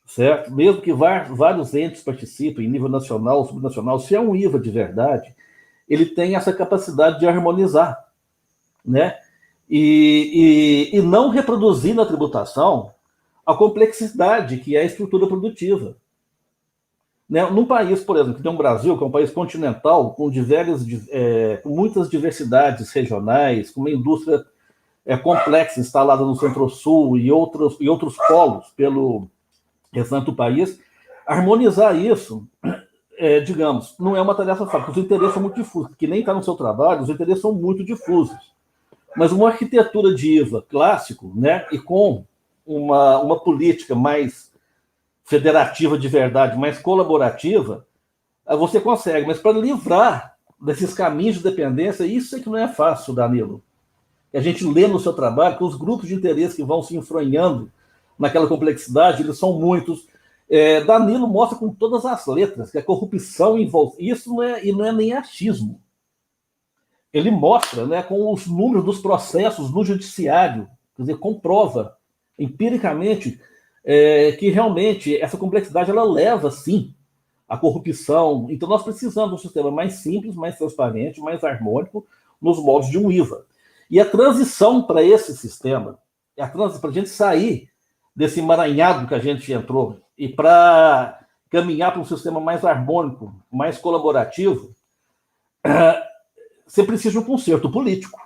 certo? Mesmo que vários entes participem, em nível nacional, subnacional, se é um IVA de verdade, ele tem essa capacidade de harmonizar, né? E não reproduzir na tributação a complexidade que é a estrutura produtiva. Né? Num país, por exemplo, que tem um Brasil, que é um país continental, com muitas diversidades regionais, com uma indústria complexa instalada no Centro-Sul e outros polos pelo restante do país, harmonizar isso, digamos, não é uma tarefa fácil, porque os interesses são muito difusos, que nem está no seu trabalho, os interesses são muito difusos. Mas uma arquitetura de IVA clássico, né, e com uma política mais federativa de verdade, mais colaborativa, você consegue. Mas para livrar desses caminhos de dependência, isso é que não é fácil, Danilo. A gente lê no seu trabalho que os grupos de interesse que vão se enfronhando naquela complexidade, eles são muitos. Danilo mostra com todas as letras que a corrupção envolve. Isso não é nem achismo. Ele mostra, né, com os números dos processos no judiciário, quer dizer, comprova empiricamente que realmente essa complexidade ela leva, sim, à corrupção. Então, nós precisamos de um sistema mais simples, mais transparente, mais harmônico nos moldes de um IVA. E a transição para esse sistema, para a gente sair desse emaranhado que a gente entrou e para caminhar para um sistema mais harmônico, mais colaborativo, você precisa de um conserto político.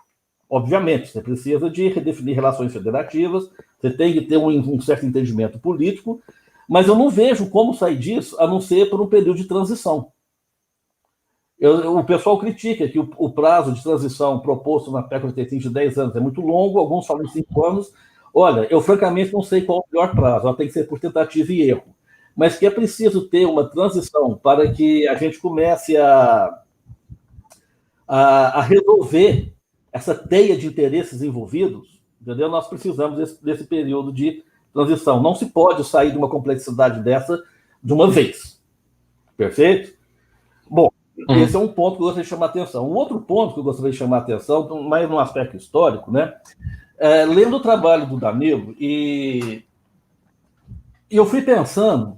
Obviamente, você precisa de redefinir relações federativas, você tem que ter um certo entendimento político, mas eu não vejo como sair disso, a não ser por um período de transição. O pessoal critica que o prazo de transição proposto na PEC 85 de 10 anos é muito longo, alguns falam em 5 anos. Olha, eu francamente não sei qual é o melhor prazo, ela tem que ser por tentativa e erro, mas que é preciso ter uma transição para que a gente comece a resolver essa teia de interesses envolvidos, entendeu? Nós precisamos desse período de transição. Não se pode sair de uma complexidade dessa de uma vez. Perfeito? Bom, esse é um ponto que eu gostaria de chamar a atenção. Um outro ponto que eu gostaria de chamar a atenção, mais num aspecto histórico, né? Lendo o trabalho do Danilo, e eu fui pensando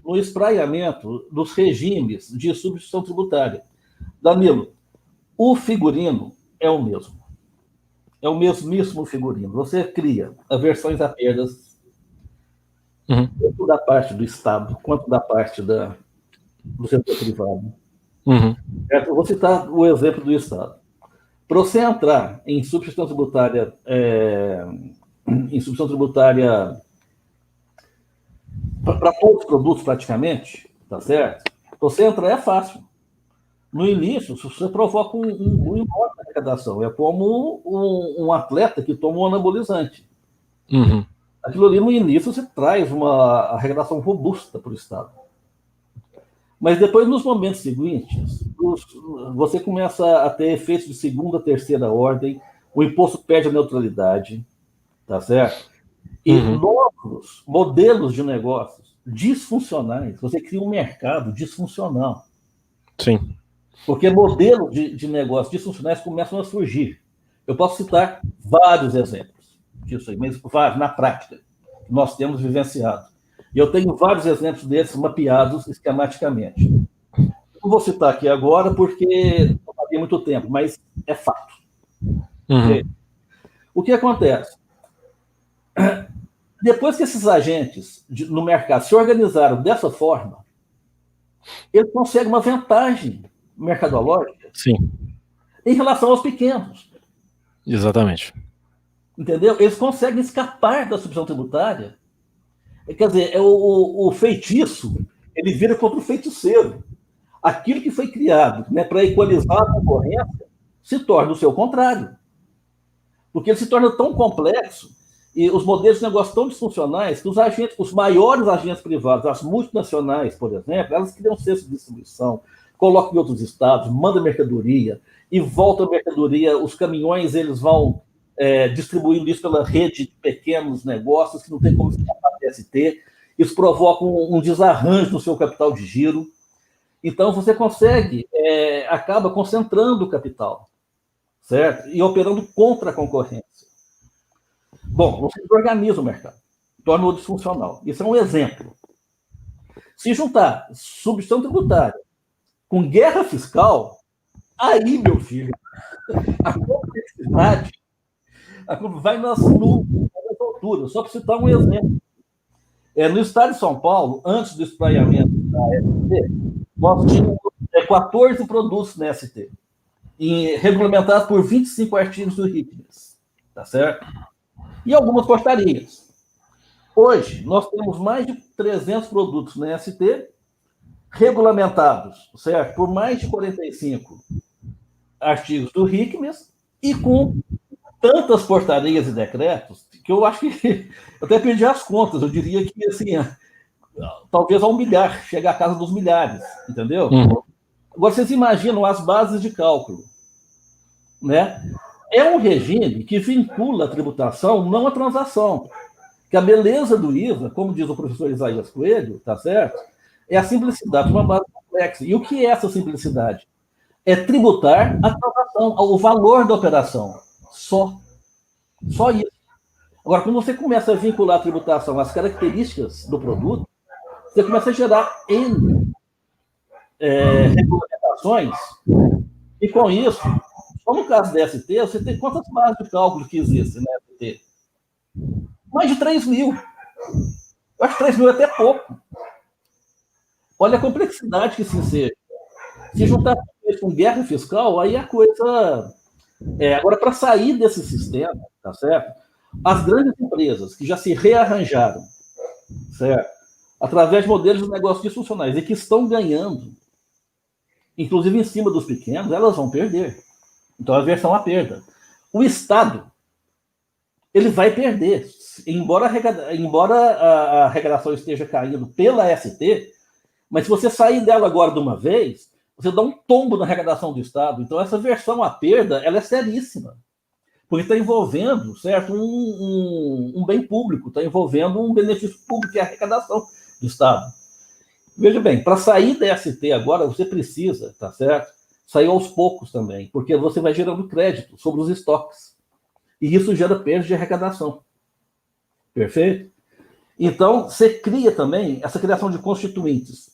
no espraiamento dos regimes de substituição tributária. Danilo, o figurino é o mesmo. É o mesmíssimo figurino. Você cria aversões a perdas, tanto da parte do Estado quanto da parte do setor privado. Eu vou citar o exemplo do Estado. Para você entrar em substituição tributária, para todos os produtos praticamente, tá certo? Você entrar é fácil. No início, você provoca um enorme arrecadação. É como um atleta que toma um anabolizante. Aquilo ali, no início, você traz uma arrecadação robusta para o Estado. Mas depois, nos momentos seguintes, você começa a ter efeitos de segunda, terceira ordem, o imposto perde a neutralidade, tá certo? E novos modelos de negócios disfuncionais, você cria um mercado disfuncional. Sim. Porque modelos de negócios disfuncionais começam a surgir. Eu posso citar vários exemplos disso aí, mas vários, na prática, que nós temos vivenciado. E eu tenho vários exemplos desses mapeados esquematicamente. Não vou citar aqui agora porque não havia muito tempo, mas é fato. O que acontece? Depois que esses agentes no mercado se organizaram dessa forma, eles conseguem uma vantagem mercadológica, sim, em relação aos pequenos. Exatamente. Entendeu? Eles conseguem escapar da substituição tributária. Quer dizer, o feitiço, ele vira contra o feiticeiro. Aquilo que foi criado, né, para equalizar a concorrência se torna o seu contrário. Porque ele se torna tão complexo e os modelos de negócio tão disfuncionais que os maiores agentes privados, as multinacionais, por exemplo, elas criam centros de distribuição, colocam em outros estados, mandam mercadoria e volta a mercadoria, os caminhões eles vão distribuindo isso pela rede de pequenos negócios que não tem como escapar da DST. Isso provoca um desarranjo no seu capital de giro. Então, você acaba concentrando o capital, certo? E operando contra a concorrência. Bom, você organiza o mercado, torna-o disfuncional. Isso é um exemplo. Se juntar substituição tributária com guerra fiscal, aí, meu filho, a complexidade vai nas nuvens, nas alturas. Só para citar um exemplo. No estado de São Paulo, antes do espraiamento da ST, nós tínhamos 14 produtos na ST, regulamentados por 25 artigos do RICMES, tá certo? E algumas portarias. Hoje, nós temos mais de 300 produtos na ST, regulamentados, certo? Por mais de 45 artigos do RICMES e com tantas portarias e decretos que eu acho que eu até perdi as contas. Eu diria que, assim, talvez a 1 milhar, chega à casa dos milhares, entendeu? Agora, vocês imaginam as bases de cálculo, né? É um regime que vincula a tributação, não a transação. Que a beleza do IVA, como diz o professor Isaías Coelho, tá certo? É a simplicidade de uma base complexa. E o que é essa simplicidade? É tributar a transação, o valor da operação. Só isso. Agora, quando você começa a vincular a tributação às características do produto, você começa a gerar N regulamentações, e com isso, só no caso da ST, você tem quantas bases de cálculo que existem na ST? Mais de 3 mil. Eu acho que 3 mil é até pouco. Olha a complexidade que se enseja. Se juntar com guerra fiscal, aí a coisa... Agora, para sair desse sistema, tá certo? As grandes empresas que já se rearranjaram, certo? Através de modelos de negócio disfuncionais e que estão ganhando, inclusive em cima dos pequenos, elas vão perder. Então, a versão à perda. O Estado, ele vai perder. Embora a arrecadação esteja caindo pela ST, mas se você sair dela agora de uma vez, você dá um tombo na arrecadação do Estado. Então, essa versão à perda, ela é seríssima. Porque está envolvendo, certo, um bem público, está envolvendo um benefício público, que é a arrecadação do Estado. Veja bem, para sair da ST agora, você precisa, tá certo? Sair aos poucos também, porque você vai gerando crédito sobre os estoques. E isso gera perda de arrecadação. Perfeito? Então, você cria também essa criação de constituintes.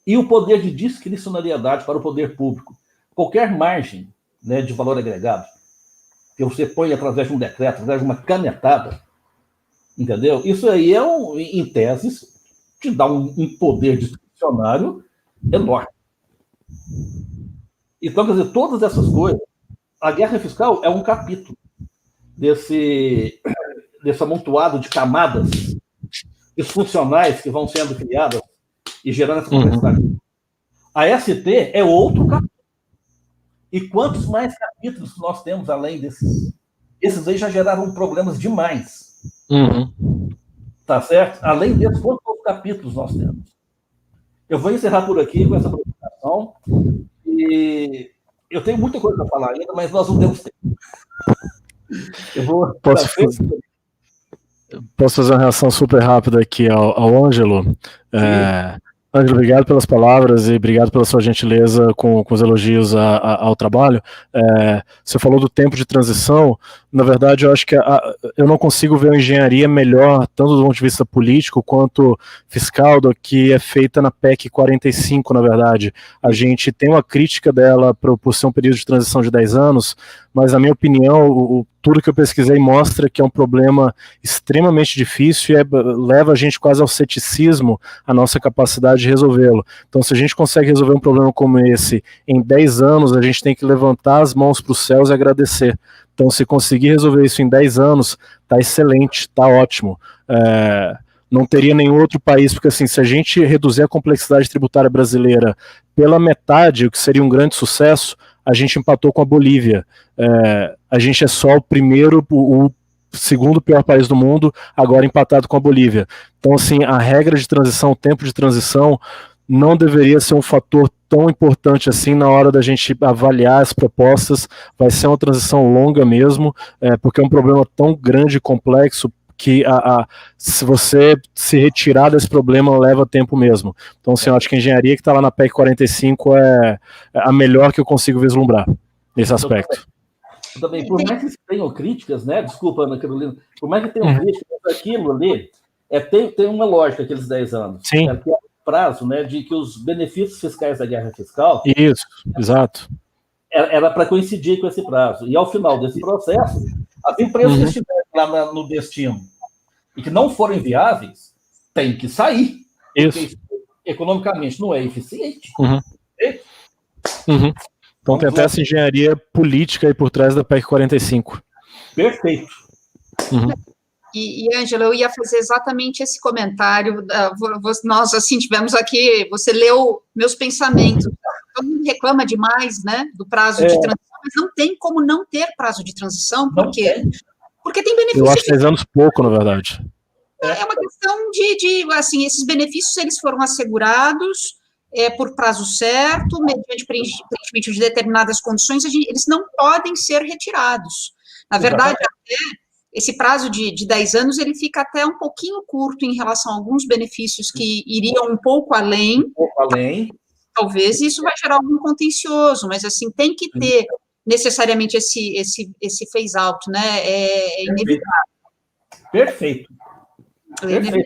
E o poder de discricionariedade para o poder público. Qualquer margem, né, de valor agregado que você põe através de um decreto, através de uma canetada, entendeu? Isso aí em tese, te dá um poder discricionário enorme. Então, quer dizer, todas essas coisas, a guerra fiscal é um capítulo desse amontoado de camadas disfuncionais que vão sendo criadas e gerando essa complexidade. A ST é outro capítulo. E quantos mais capítulos nós temos além desses? Esses aí já geraram problemas demais. Tá certo? Além desses, quantos outros capítulos nós temos? Eu vou encerrar por aqui com essa apresentação. E eu tenho muita coisa para falar ainda, mas nós não temos tempo. Eu vou... Posso fazer uma reação super rápida aqui ao Ângelo? Ângelo, obrigado pelas palavras e obrigado pela sua gentileza com os elogios ao trabalho. Você falou do tempo de transição. Na verdade, eu acho que eu não consigo ver a engenharia melhor, tanto do ponto de vista político quanto fiscal, do que é feita na PEC 45, na verdade. A gente tem uma crítica dela por ser um período de transição de 10 anos, mas, na minha opinião, tudo que eu pesquisei mostra que é um problema extremamente difícil e leva a gente quase ao ceticismo a nossa capacidade de resolvê-lo. Então, se a gente consegue resolver um problema como esse em 10 anos, a gente tem que levantar as mãos para os céus e agradecer. Então, se conseguir resolver isso em 10 anos, tá excelente, tá ótimo. Não teria nenhum outro país, porque assim, se a gente reduzir a complexidade tributária brasileira pela metade, o que seria um grande sucesso, a gente empatou com a Bolívia. A gente é só o segundo pior país do mundo, agora empatado com a Bolívia. Então, assim, a regra de transição, o tempo de transição, não deveria ser um fator tão importante assim na hora da gente avaliar as propostas. Vai ser uma transição longa mesmo, porque é um problema tão grande e complexo que se você se retirar desse problema, leva tempo mesmo. Então, assim, eu acho que a engenharia que está lá na PEC 45 é a melhor que eu consigo vislumbrar nesse aspecto. Também, por mais que tenham críticas, né? Desculpa, Ana Carolina, por mais que tenham críticas, aquilo ali tem uma lógica, aqueles 10 anos. Sim. Que é o prazo, né, de que os benefícios fiscais da guerra fiscal... Isso, exato. Era para coincidir com esse prazo. E, ao final desse processo, as empresas que estiverem lá no destino e que não forem viáveis, têm que sair. Isso. Porque economicamente não é eficiente. Então tem até essa engenharia política aí por trás da PEC 45. Perfeito. E Ângela, eu ia fazer exatamente esse comentário. Nós, assim, tivemos aqui, você leu meus pensamentos. Todo mundo reclama demais, né, do prazo de transição, mas não tem como não ter prazo de transição, por quê? Porque tem benefícios... Eu acho 10 anos pouco, na verdade. É uma questão de assim, esses benefícios, eles foram assegurados por prazo certo, mediante preenchimento de determinadas condições, eles não podem ser retirados. Na verdade, até esse prazo de 10 anos, ele fica até um pouquinho curto em relação a alguns benefícios que iriam um pouco além. Talvez isso vai gerar algum contencioso, mas, assim, tem que ter necessariamente esse phase-out, né? É inevitável. Perfeito. Perfeito,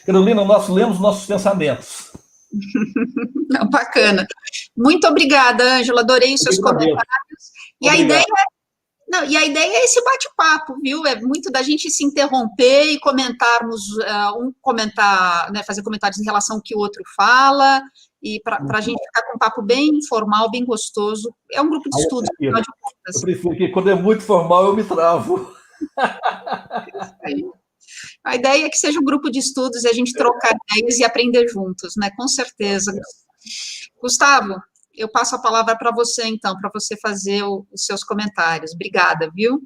Carolina, nós lemos nossos pensamentos. Bacana. Muito obrigada, Ângela, adorei os seus comentários. E a ideia é esse bate-papo, viu? É muito da gente se interromper e comentarmos, fazer comentários em relação ao que o outro fala, e para a gente ficar com um papo bem informal, bem gostoso. É um grupo de estudos, afinal de contas. Eu prefiro que quando é muito formal eu me travo. A ideia é que seja um grupo de estudos e a gente trocar ideias e aprender juntos, né? Com certeza. Gustavo, eu passo a palavra para você, então, para você fazer os seus comentários. Obrigada, viu?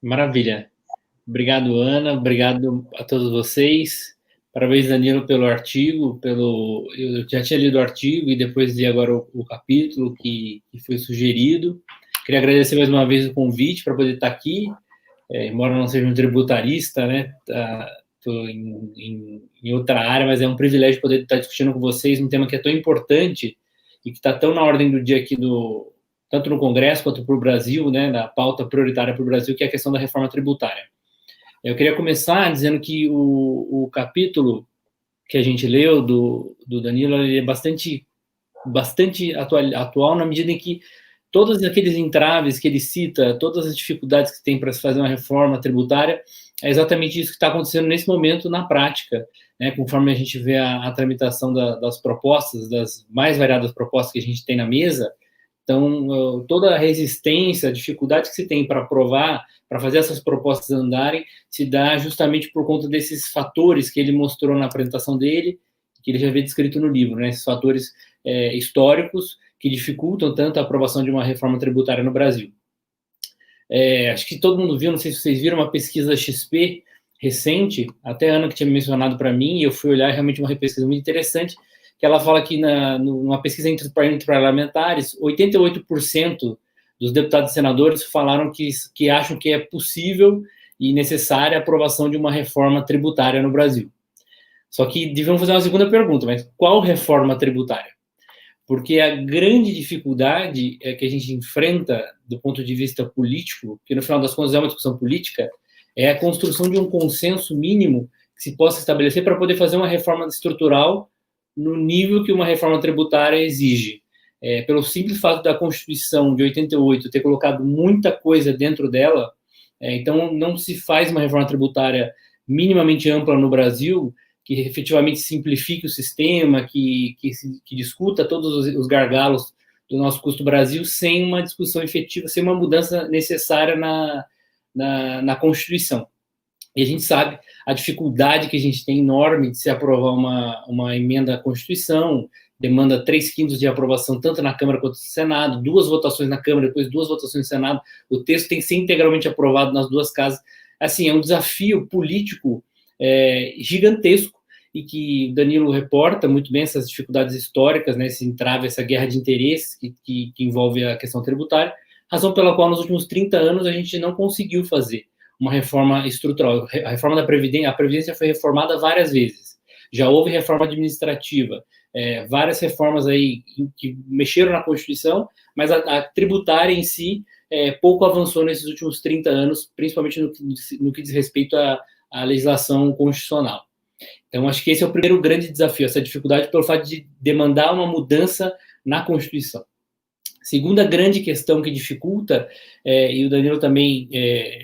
Maravilha. Obrigado, Ana. Obrigado a todos vocês. Parabéns, Danilo, pelo artigo. Eu já tinha lido o artigo e depois li agora o capítulo que foi sugerido. Queria agradecer mais uma vez o convite para poder estar aqui. Embora não seja um tributarista, né? Estou em outra área, mas é um privilégio poder estar discutindo com vocês um tema que é tão importante e que está tão na ordem do dia aqui, tanto no Congresso quanto para o Brasil, né? Na pauta prioritária para o Brasil, que é a questão da reforma tributária. Eu queria começar dizendo que o capítulo que a gente leu do Danilo, ele é bastante atual na medida em que todos aqueles entraves que ele cita, todas as dificuldades que tem para se fazer uma reforma tributária, é exatamente isso que está acontecendo nesse momento na prática, né? Conforme a gente vê a tramitação das propostas, das mais variadas propostas que a gente tem na mesa. Então, toda a resistência, a dificuldade que se tem para aprovar, para fazer essas propostas andarem, se dá justamente por conta desses fatores que ele mostrou na apresentação dele, que ele já havia descrito no livro, né? Esses fatores históricos que dificultam tanto a aprovação de uma reforma tributária no Brasil. Acho que todo mundo viu, não sei se vocês viram, uma pesquisa da XP recente, até a Ana que tinha mencionado para mim, e eu fui olhar, realmente uma pesquisa muito interessante, que ela fala que numa pesquisa entre parlamentares, 88% dos deputados e senadores falaram que acham que é possível e necessária a aprovação de uma reforma tributária no Brasil. Só que deviam fazer uma segunda pergunta, mas qual reforma tributária? Porque a grande dificuldade que a gente enfrenta do ponto de vista político, que no final das contas é uma discussão política, é a construção de um consenso mínimo que se possa estabelecer para poder fazer uma reforma estrutural no nível que uma reforma tributária exige. Pelo simples fato da Constituição de 88 ter colocado muita coisa dentro dela, então não se faz uma reforma tributária minimamente ampla no Brasil, que efetivamente simplifique o sistema, que discuta todos os gargalos do nosso custo Brasil, sem uma discussão efetiva, sem uma mudança necessária na Constituição. E a gente sabe a dificuldade que a gente tem enorme de se aprovar uma emenda à Constituição, demanda 3/5 de aprovação tanto na Câmara quanto no Senado, 2 votações na Câmara, depois 2 votações no Senado, o texto tem que ser integralmente aprovado nas 2 casas. Assim, é um desafio político gigantesco, e que Danilo reporta muito bem essas dificuldades históricas, né, esse entrave, essa guerra de interesses que envolve a questão tributária, razão pela qual nos últimos 30 anos a gente não conseguiu fazer uma reforma estrutural. A reforma da Previdência, a Previdência foi reformada várias vezes, já houve reforma administrativa, várias reformas aí que mexeram na Constituição, mas a tributária em si pouco avançou nesses últimos 30 anos, principalmente no que diz respeito à legislação constitucional. Então, acho que esse é o primeiro grande desafio, essa dificuldade pelo fato de demandar uma mudança na Constituição. Segunda grande questão que dificulta, e o Danilo também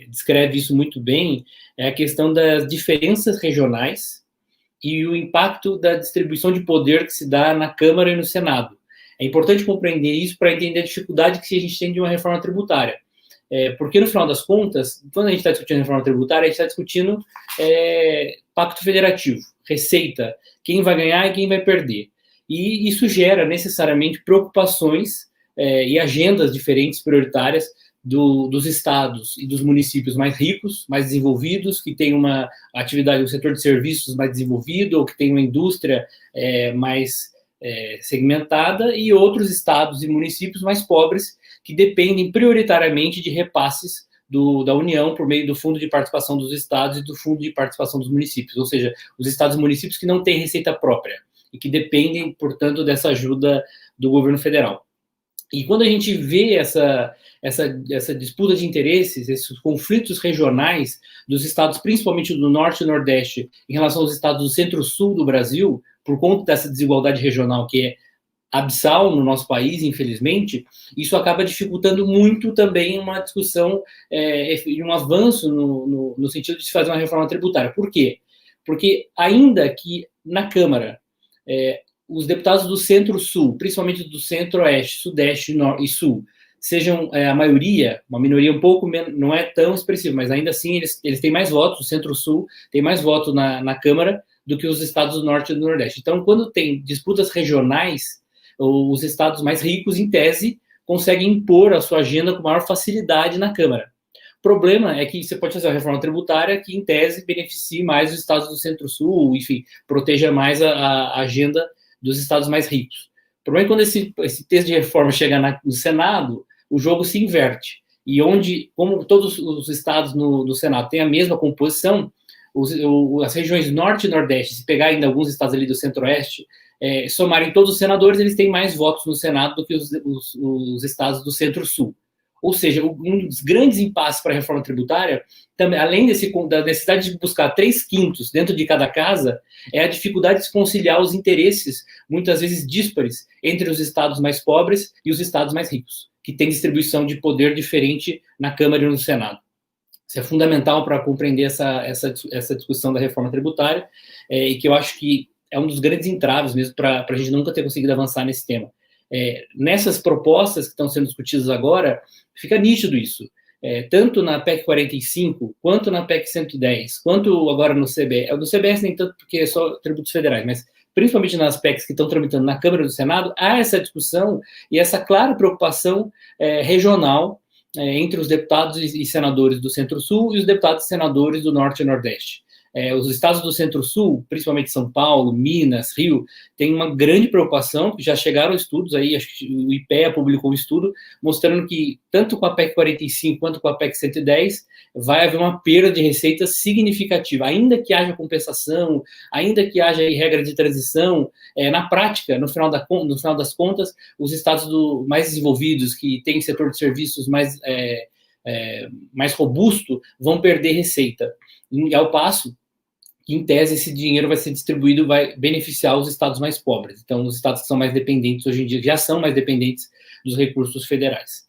descreve isso muito bem, é a questão das diferenças regionais e o impacto da distribuição de poder que se dá na Câmara e no Senado. É importante compreender isso para entender a dificuldade que a gente tem de uma reforma tributária. Porque, no final das contas, quando a gente está discutindo reforma tributária, a gente está discutindo pacto federativo, receita, quem vai ganhar e quem vai perder. E isso gera, necessariamente, preocupações e agendas diferentes, prioritárias, dos estados e dos municípios mais ricos, mais desenvolvidos, que têm uma atividade, um setor de serviços mais desenvolvido, ou que tem uma indústria mais segmentada, e outros estados e municípios mais pobres, que dependem prioritariamente de repasses da União por meio do Fundo de Participação dos Estados e do Fundo de Participação dos Municípios, ou seja, os estados e municípios que não têm receita própria e que dependem, portanto, dessa ajuda do governo federal. E quando a gente vê essa disputa de interesses, esses conflitos regionais dos estados, principalmente do Norte e Nordeste, em relação aos estados do Centro-Sul do Brasil, por conta dessa desigualdade regional que é abissal no nosso país, infelizmente, isso acaba dificultando muito também uma discussão e um avanço no sentido de se fazer uma reforma tributária. Por quê? Porque ainda que na Câmara os deputados do Centro-Sul, principalmente do Centro-Oeste, Sudeste e Sul, sejam a maioria, uma minoria um pouco menos, não é tão expressiva, mas ainda assim eles têm mais votos, o Centro-Sul tem mais votos na Câmara do que os estados do Norte e do Nordeste. Então, quando tem disputas regionais, os estados mais ricos, em tese, conseguem impor a sua agenda com maior facilidade na Câmara. O problema é que você pode fazer uma reforma tributária que, em tese, beneficie mais os estados do Centro-Sul, enfim, proteja mais a agenda dos estados mais ricos. O problema é que quando esse texto de reforma chega no Senado, o jogo se inverte. E como todos os estados no Senado têm a mesma composição, as regiões Norte e Nordeste, se pegar ainda alguns estados ali do Centro-Oeste, somarem todos os senadores, eles têm mais votos no Senado do que os estados do Centro-Sul. Ou seja, um dos grandes impasses para a reforma tributária, também, além da necessidade de buscar 3/5 dentro de cada casa, é a dificuldade de conciliar os interesses, muitas vezes díspares, entre os estados mais pobres e os estados mais ricos, que têm distribuição de poder diferente na Câmara e no Senado. Isso é fundamental para compreender essa discussão da reforma tributária, e que eu acho que é um dos grandes entraves mesmo para a gente nunca ter conseguido avançar nesse tema. Nessas propostas que estão sendo discutidas agora, fica nítido isso. Tanto na PEC 45, quanto na PEC 110, quanto agora no CBS. No CBS nem tanto, porque é só tributos federais, mas principalmente nas PECs que estão tramitando na Câmara e no Senado, há essa discussão e essa clara preocupação regional entre os deputados e senadores do Centro-Sul e os deputados e senadores do Norte e Nordeste. Os estados do Centro-Sul, principalmente São Paulo, Minas, Rio, têm uma grande preocupação, já chegaram estudos aí, acho que o IPEA publicou um estudo, mostrando que, tanto com a PEC 45 quanto com a PEC 110, vai haver uma perda de receita significativa, ainda que haja compensação, ainda que haja aí regra de transição, na prática, no final das contas, os estados mais desenvolvidos, que têm setor de serviços mais robusto, vão perder receita. E ao passo que, em tese, esse dinheiro vai ser distribuído, vai beneficiar os estados mais pobres. Então, os estados que são mais dependentes hoje em dia, já são mais dependentes dos recursos federais.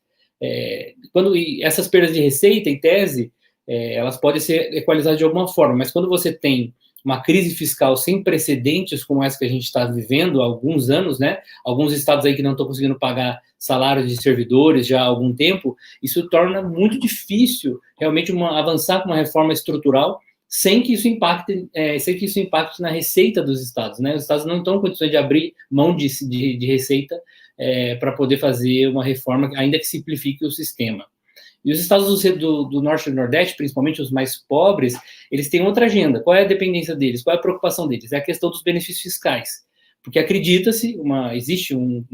Quando essas perdas de receita, em tese, elas podem ser equalizadas de alguma forma, mas quando você tem uma crise fiscal sem precedentes como essa que a gente está vivendo há alguns anos, né? Alguns estados aí que não estão conseguindo pagar salários de servidores já há algum tempo, isso torna muito difícil realmente avançar com uma reforma estrutural sem que isso impacte na receita dos estados, né? Os estados não estão em condições de abrir mão de receita para poder fazer uma reforma, ainda que simplifique o sistema. E os estados do Norte e do Nordeste, principalmente os mais pobres, eles têm outra agenda. Qual é a dependência deles? Qual é a preocupação deles? É a questão dos benefícios fiscais. Porque acredita-se, existe um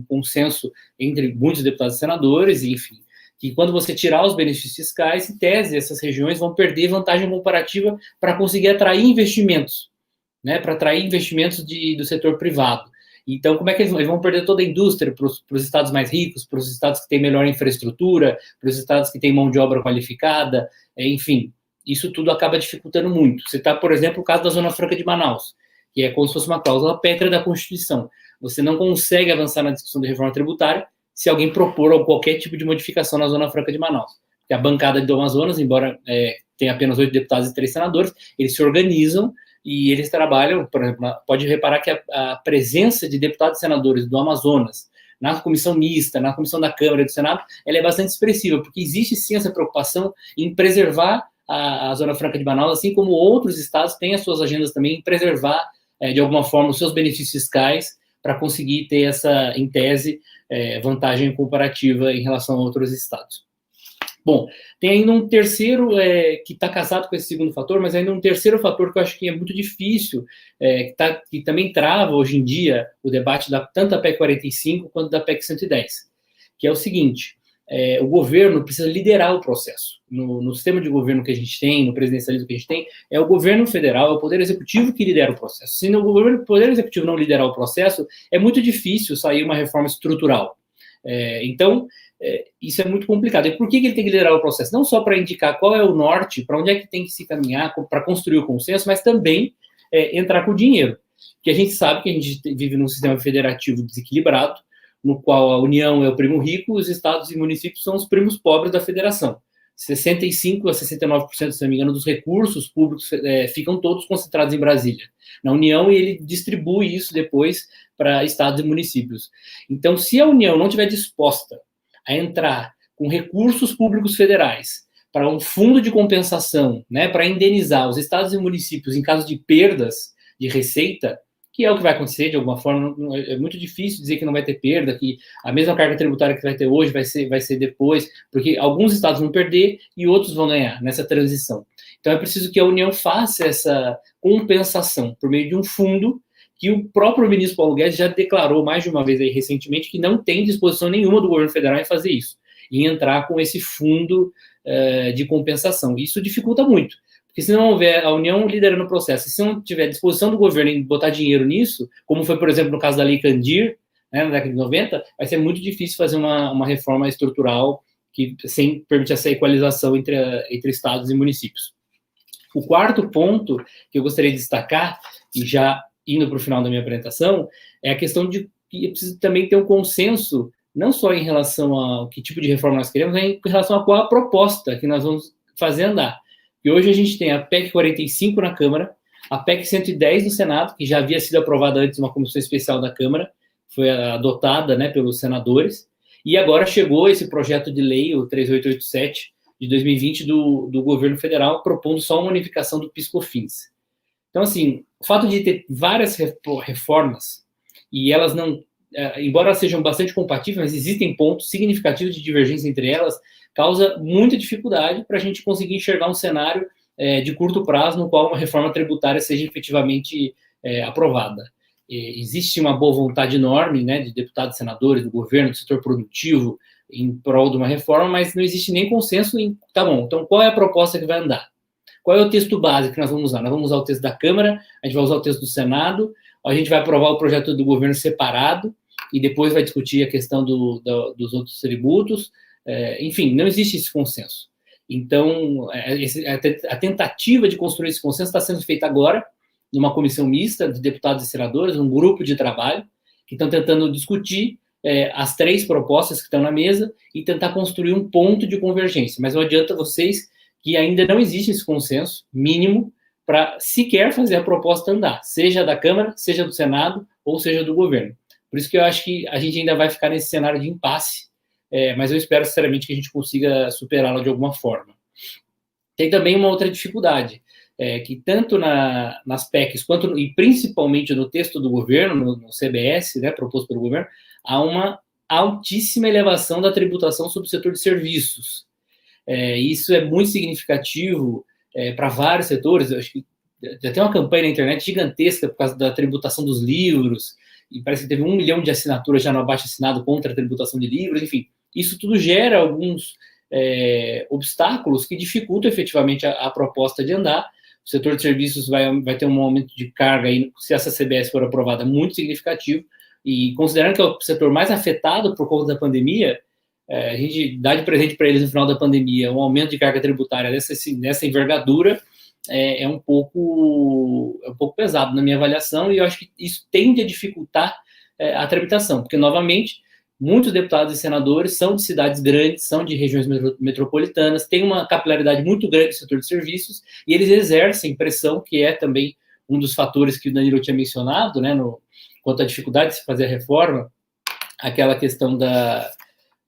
consenso entre muitos deputados e senadores, enfim, que quando você tirar os benefícios fiscais, em tese, essas regiões vão perder vantagem comparativa para conseguir atrair investimentos, né, para atrair investimentos do setor privado. Então, como é que eles vão perder toda a indústria para os estados mais ricos, para os estados que têm melhor infraestrutura, para os estados que têm mão de obra qualificada, enfim, isso tudo acaba dificultando muito. Você está, por exemplo, o caso da Zona Franca de Manaus, que é como se fosse uma cláusula pétrea da Constituição. Você não consegue avançar na discussão de reforma tributária se alguém propor qualquer tipo de modificação na Zona Franca de Manaus. Porque a bancada do Amazonas, embora tenha apenas 8 deputados e 3 senadores, eles se organizam e eles trabalham, por exemplo, pode reparar que a presença de deputados e senadores do Amazonas na comissão mista, na comissão da Câmara e do Senado, ela é bastante expressiva, porque existe sim essa preocupação em preservar a Zona Franca de Manaus, assim como outros estados têm as suas agendas também em preservar, de alguma forma, os seus benefícios fiscais para conseguir ter essa, em tese, vantagem comparativa em relação a outros estados. Bom, tem ainda um terceiro, que está casado com esse segundo fator, mas ainda um terceiro fator que eu acho que é muito difícil, que também trava hoje em dia o debate tanto da PEC 45 quanto da PEC 110, que é o seguinte: o governo precisa liderar o processo. No sistema de governo que a gente tem, no presidencialismo que a gente tem, é o governo federal, é o poder executivo que lidera o processo. Se o poder executivo não liderar o processo, é muito difícil sair uma reforma estrutural. Então, isso é muito complicado. E por que ele tem que liderar o processo? Não só para indicar qual é o norte, para onde é que tem que se caminhar, para construir o consenso, mas também entrar com o dinheiro. Porque a gente sabe que a gente vive num sistema federativo desequilibrado, no qual a União é o primo rico, os estados e municípios são os primos pobres da federação. 65% a 69%, se não me engano, dos recursos públicos ficam todos concentrados em Brasília, na União, e ele distribui isso depois para estados e municípios. Então, se a União não estiver disposta a entrar com recursos públicos federais para um fundo de compensação, né, para indenizar os estados e municípios em caso de perdas de receita, que é o que vai acontecer de alguma forma, é muito difícil dizer que não vai ter perda, que a mesma carga tributária que vai ter hoje vai ser depois, porque alguns estados vão perder e outros vão ganhar nessa transição. Então é preciso que a União faça essa compensação por meio de um fundo que o próprio ministro Paulo Guedes já declarou mais de uma vez aí recentemente que não tem disposição nenhuma do governo federal em fazer isso, em entrar com esse fundo de compensação. Isso dificulta muito. Porque se não houver a União liderando o processo, se não tiver disposição do governo em botar dinheiro nisso, como foi, por exemplo, no caso da Lei Candir, né, na década de 90, vai ser muito difícil fazer uma reforma estrutural sem permitir essa equalização entre estados e municípios. O quarto ponto que eu gostaria de destacar, e já indo para o final da minha apresentação, é a questão de que é preciso também ter um consenso, não só em relação ao que tipo de reforma nós queremos, mas em relação a qual a proposta que nós vamos fazer andar. E hoje a gente tem a PEC 45 na Câmara, a PEC 110 no Senado, que já havia sido aprovada antes de uma comissão especial da Câmara, foi adotada, né, pelos senadores, e agora chegou esse projeto de lei, o 3887, de 2020, do governo federal, propondo só uma unificação do PIS/COFINS. Então, assim, o fato de ter várias reformas, e elas não, embora elas sejam bastante compatíveis, mas existem pontos significativos de divergência entre elas, causa muita dificuldade para a gente conseguir enxergar um cenário de curto prazo no qual uma reforma tributária seja efetivamente aprovada. Existe uma boa vontade enorme, né, de deputados, senadores, do governo, do setor produtivo, em prol de uma reforma, mas não existe nem consenso em, tá bom, então qual é a proposta que vai andar? Qual é o texto base que nós vamos usar? Nós vamos usar o texto da Câmara, a gente vai usar o texto do Senado, a gente vai aprovar o projeto do governo separado, e depois vai discutir a questão dos outros tributos. Enfim, não existe esse consenso. Então, a tentativa de construir esse consenso está sendo feita agora, numa comissão mista de deputados e senadores, um grupo de trabalho, que estão tentando discutir as três propostas que estão na mesa e tentar construir um ponto de convergência. Mas não adianta vocês que ainda não existe esse consenso mínimo para sequer fazer a proposta andar, seja da Câmara, seja do Senado ou seja do governo. Por isso que eu acho que a gente ainda vai ficar nesse cenário de impasse, mas eu espero sinceramente que a gente consiga superá-lo de alguma forma. Tem também uma outra dificuldade, que tanto nas PECs quanto e principalmente no texto do governo, no CBS, né, proposto pelo governo, há uma altíssima elevação da tributação sobre o setor de serviços. Isso é muito significativo para vários setores. Eu acho que já tem uma campanha na internet gigantesca por causa da tributação dos livros, e parece que teve 1 milhão de assinaturas já no abaixo-assinado contra a tributação de livros, enfim. Isso tudo gera alguns obstáculos que dificultam efetivamente a proposta de andar. O setor de serviços vai ter um aumento de carga, aí, se essa CBS for aprovada, muito significativo, e considerando que é o setor mais afetado por conta da pandemia, a gente dá de presente para eles no final da pandemia um aumento de carga tributária dessa envergadura, é um pouco pesado na minha avaliação, e eu acho que isso tende a dificultar a tramitação, porque, novamente, muitos deputados e senadores são de cidades grandes, são de regiões metropolitanas, têm uma capilaridade muito grande no setor de serviços, e eles exercem pressão, que é também um dos fatores que o Danilo tinha mencionado, né, quanto à dificuldade de se fazer a reforma, aquela questão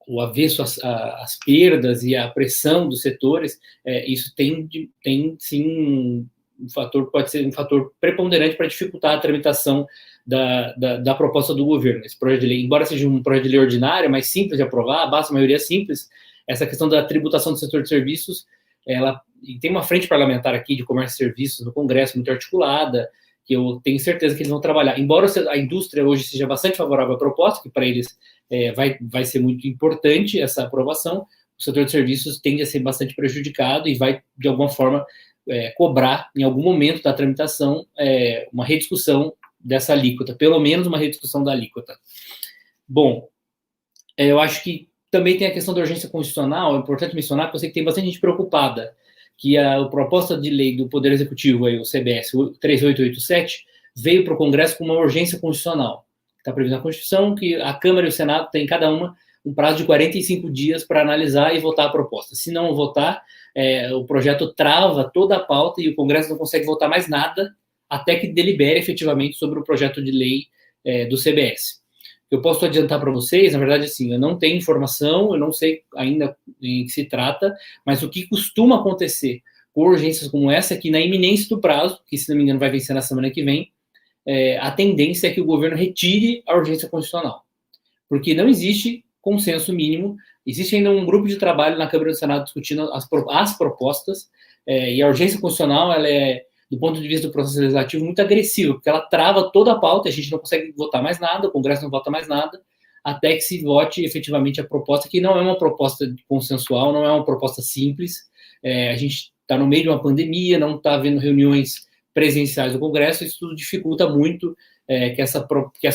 o avesso às perdas e à pressão dos setores, isso tem sim um fator, pode ser um fator preponderante para dificultar a tramitação da proposta do governo. Esse projeto de lei, embora seja um projeto de lei ordinário, mais simples de aprovar, basta a maioria simples, essa questão da tributação do setor de serviços, ela tem uma frente parlamentar aqui de comércio e serviços no Congresso muito articulada, que eu tenho certeza que eles vão trabalhar. Embora a indústria hoje seja bastante favorável à proposta, que para eles vai ser muito importante essa aprovação, o setor de serviços tende a ser bastante prejudicado e vai, de alguma forma, cobrar, em algum momento da tramitação, uma rediscussão dessa alíquota, pelo menos uma rediscussão da alíquota. Bom, eu acho que também tem a questão da urgência constitucional. É importante mencionar, porque eu sei que tem bastante gente preocupada, que a proposta de lei do Poder Executivo, aí, o CBS 3887, veio para o Congresso com uma urgência constitucional. Está previsto na Constituição que a Câmara e o Senado têm cada uma um prazo de 45 dias para analisar e votar a proposta. Se não votar, o projeto trava toda a pauta e o Congresso não consegue votar mais nada até que delibere efetivamente sobre o projeto de lei do CBS. Eu posso adiantar para vocês, na verdade, assim, eu não tenho informação, eu não sei ainda em que se trata, mas o que costuma acontecer com urgências como essa, é que na iminência do prazo, que se não me engano vai vencer na semana que vem, a tendência é que o governo retire a urgência constitucional, porque não existe consenso mínimo, existe ainda um grupo de trabalho na Câmara e no Senado discutindo as propostas, e a urgência constitucional, ela é, do ponto de vista do processo legislativo, muito agressiva, porque ela trava toda a pauta, a gente não consegue votar mais nada, o Congresso não vota mais nada, até que se vote efetivamente a proposta, que não é uma proposta consensual, não é uma proposta simples, a gente está no meio de uma pandemia, não está havendo reuniões presenciais do Congresso, isso tudo dificulta muito que essa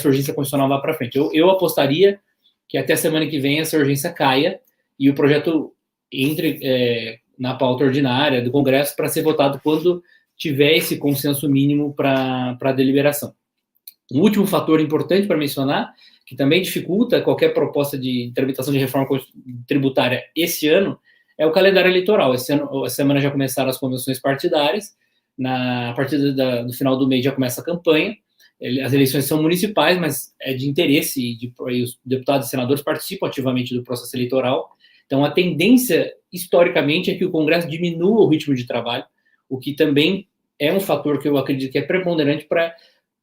urgência constitucional vá para frente. Eu apostaria que até a semana que vem essa urgência caia e o projeto entre na pauta ordinária do Congresso para ser votado quando tiver esse consenso mínimo para a deliberação. Um último fator importante para mencionar, que também dificulta qualquer proposta de tramitação de reforma tributária esse ano, é o calendário eleitoral. Essa semana já começaram as convenções partidárias, a partir do final do mês já começa a campanha, as eleições são municipais, mas é de interesse, e os deputados e senadores participam ativamente do processo eleitoral. Então, a tendência, historicamente, é que o Congresso diminua o ritmo de trabalho, o que também é um fator que eu acredito que é preponderante para,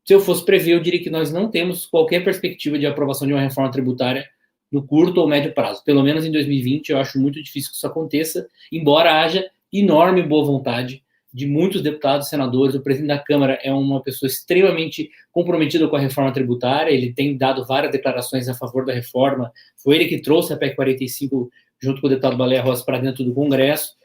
se eu fosse prever, eu diria que nós não temos qualquer perspectiva de aprovação de uma reforma tributária no curto ou médio prazo. Pelo menos em 2020, eu acho muito difícil que isso aconteça, embora haja enorme boa vontade de muitos deputados e senadores. O presidente da Câmara é uma pessoa extremamente comprometida com a reforma tributária, ele tem dado várias declarações a favor da reforma, foi ele que trouxe a PEC 45 junto com o deputado Baleia Rossi para dentro do Congresso,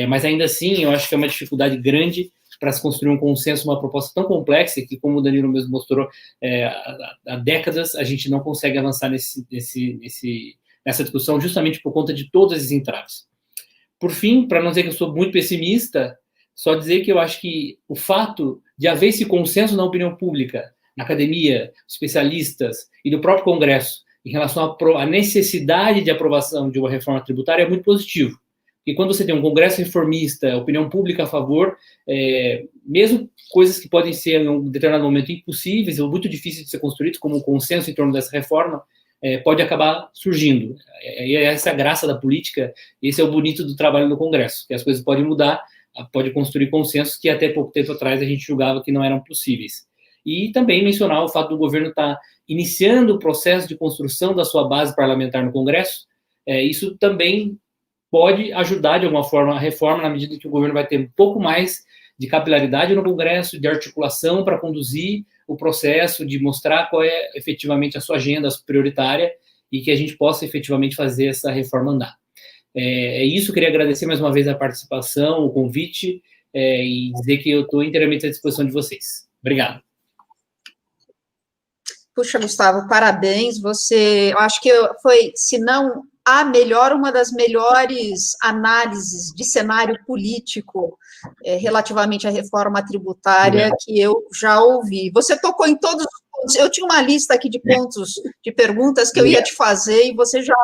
mas ainda assim eu acho que é uma dificuldade grande para se construir um consenso, uma proposta tão complexa que, como o Danilo mesmo mostrou, há décadas a gente não consegue avançar nessa discussão justamente por conta de todos esses entraves. Por fim, para não dizer que eu sou muito pessimista, só dizer que eu acho que o fato de haver esse consenso na opinião pública, na academia, especialistas e do próprio Congresso, em relação à necessidade de aprovação de uma reforma tributária é muito positivo. E quando você tem um Congresso reformista, opinião pública a favor, mesmo coisas que podem ser, em um determinado momento, impossíveis ou muito difíceis de ser construídas, como um consenso em torno dessa reforma, pode acabar surgindo. E essa é a graça da política, esse é o bonito do trabalho no Congresso, que as coisas podem mudar, pode construir consensos que até pouco tempo atrás a gente julgava que não eram possíveis. E também mencionar o fato do governo estar iniciando o processo de construção da sua base parlamentar no Congresso, isso também pode ajudar de alguma forma a reforma, na medida que o governo vai ter um pouco mais de capilaridade no Congresso, de articulação para conduzir o processo, de mostrar qual é efetivamente a sua agenda prioritária e que a gente possa efetivamente fazer essa reforma andar. É isso, queria agradecer mais uma vez a participação, o convite, e dizer que eu estou inteiramente à disposição de vocês. Obrigado. Puxa, Gustavo, parabéns. Eu acho que foi, se não a melhor, uma das melhores análises de cenário político relativamente à reforma tributária que eu já ouvi. Você tocou em todos os pontos. Eu tinha uma lista aqui de pontos, de perguntas que eu ia te fazer, e você já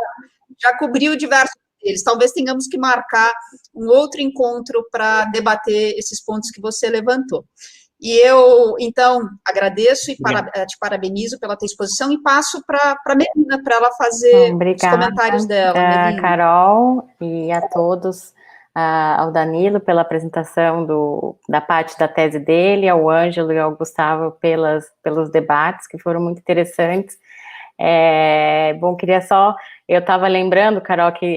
cobriu diversos deles. Talvez tenhamos que marcar um outro encontro para debater esses pontos que você levantou. E eu, então, agradeço e te parabenizo pela tua exposição e passo para a Melina, para ela fazer os comentários dela. Obrigada, Carol, e a todos, ao Danilo pela apresentação da parte da tese dele, ao Ângelo e ao Gustavo pelos debates, que foram muito interessantes. Bom, eu estava lembrando, Carol, que,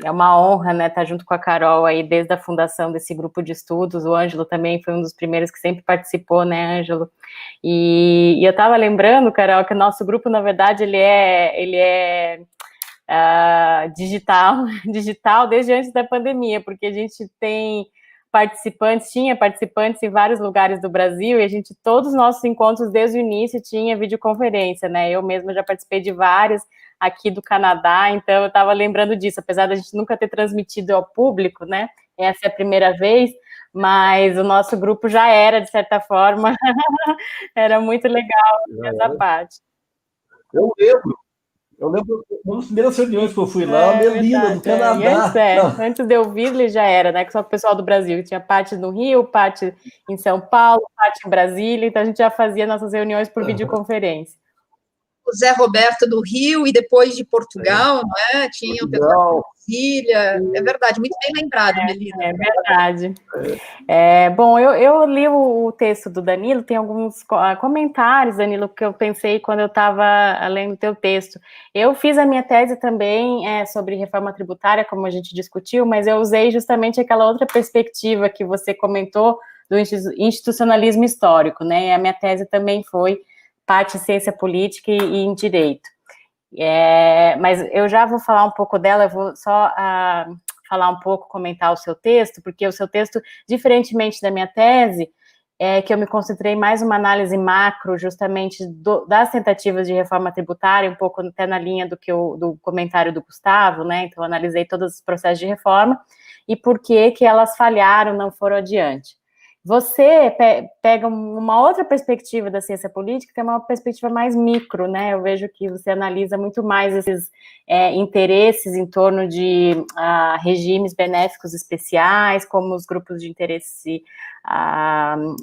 é uma honra, né, estar junto com a Carol aí desde a fundação desse grupo de estudos. O Ângelo também foi um dos primeiros que sempre participou, né, Ângelo? E eu estava lembrando, Carol, que o nosso grupo, na verdade, ele é digital desde antes da pandemia, porque a gente tem tinha participantes em vários lugares do Brasil, e todos os nossos encontros desde o início tinha videoconferência, né? Eu mesma já participei de vários aqui do Canadá, então eu estava lembrando disso, apesar da gente nunca ter transmitido ao público, né? Essa é a primeira vez, mas o nosso grupo já era, de certa forma, era muito legal essa parte. Eu lembro uma das primeiras reuniões que eu fui lá, a Melina, do Canadá. Antes de eu vir, ele já era, né? Que só o pessoal do Brasil, tinha parte no Rio, parte em São Paulo, parte em Brasília, então a gente já fazia nossas reuniões por videoconferência. O Zé Roberto do Rio e depois de Portugal, não é? Tinha o pessoal de Brasília. É verdade, muito bem lembrado, Melina. É verdade. Bom, eu li o texto do Danilo, tem alguns comentários, Danilo, que eu pensei quando eu estava lendo o teu texto. Eu fiz a minha tese também sobre reforma tributária, como a gente discutiu, mas eu usei justamente aquela outra perspectiva que você comentou do institucionalismo histórico, né? A minha tese também foi parte ciência política e em direito. Mas eu já vou falar um pouco dela, eu vou só falar um pouco, comentar o seu texto, porque o seu texto, diferentemente da minha tese, que eu me concentrei mais numa análise macro, justamente das tentativas de reforma tributária, um pouco até na linha do comentário do Gustavo, né? Então, eu analisei todos os processos de reforma e por que elas falharam, não foram adiante. Você pega uma outra perspectiva da ciência política, que é uma perspectiva mais micro, né? Eu vejo que você analisa muito mais esses interesses em torno de regimes benéficos especiais, como os grupos de interesse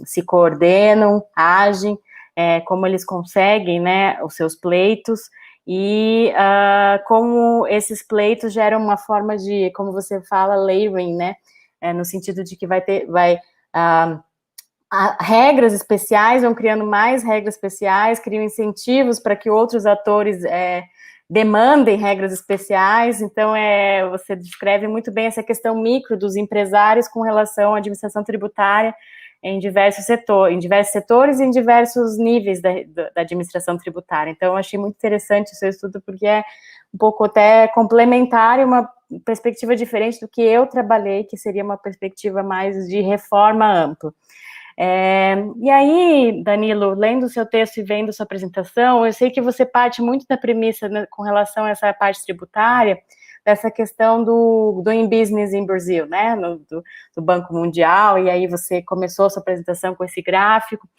se coordenam, agem, como eles conseguem, né, os seus pleitos, e como esses pleitos geram uma forma de, como você fala, layering, né? No sentido de que regras especiais, vão criando mais regras especiais, criam incentivos para que outros atores demandem regras especiais. Então, você descreve muito bem essa questão micro dos empresários com relação à administração tributária em diversos setores e em diversos níveis da administração tributária. Então, eu achei muito interessante o seu estudo, porque é um pouco até complementar e uma perspectiva diferente do que eu trabalhei, que seria uma perspectiva mais de reforma ampla. E aí, Danilo, lendo o seu texto e vendo sua apresentação, eu sei que você parte muito da premissa, né, com relação a essa parte tributária, dessa questão do Doing Business in Brazil, né, do Banco Mundial, e aí você começou a sua apresentação com esse gráfico,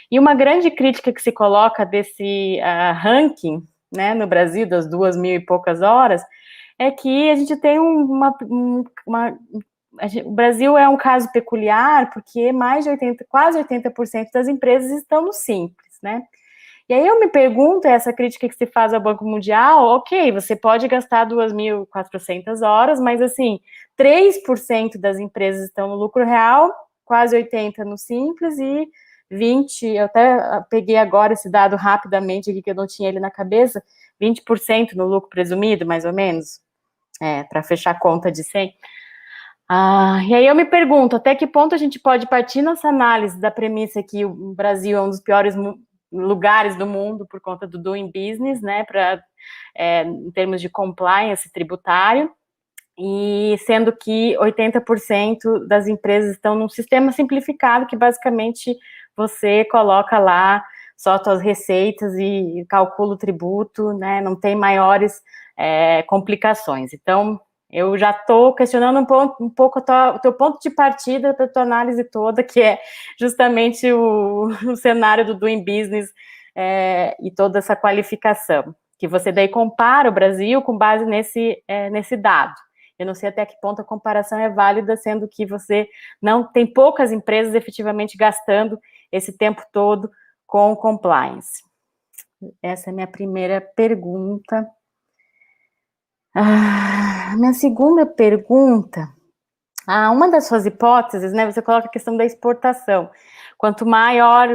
e uma grande crítica que se coloca desse ranking, né, no Brasil, das 2.000 e poucas horas, é que a gente tem o Brasil é um caso peculiar, porque quase 80% das empresas estão no Simples, né? E aí eu me pergunto, essa crítica que se faz ao Banco Mundial, ok, você pode gastar 2.400 horas, mas assim, 3% das empresas estão no lucro real, quase 80% no Simples e 20%, eu até peguei agora esse dado rapidamente aqui, que eu não tinha ele na cabeça, 20% no lucro presumido, mais ou menos, para fechar a conta de 100%. E aí eu me pergunto, até que ponto a gente pode partir nessa análise da premissa que o Brasil é um dos piores lugares do mundo por conta do doing business, né, em termos de compliance tributário, e sendo que 80% das empresas estão num sistema simplificado que basicamente você coloca lá só suas receitas e calcula o tributo, né, não tem maiores complicações. Então, eu já estou questionando um pouco o teu ponto de partida para a tua análise toda, que é justamente o cenário do doing business e toda essa qualificação, que você daí compara o Brasil com base nesse dado. Eu não sei até que ponto a comparação é válida, sendo que você não tem poucas empresas efetivamente gastando esse tempo todo com compliance. Essa é a minha primeira pergunta. Minha segunda pergunta, uma das suas hipóteses, né, você coloca a questão da exportação. Quanto maior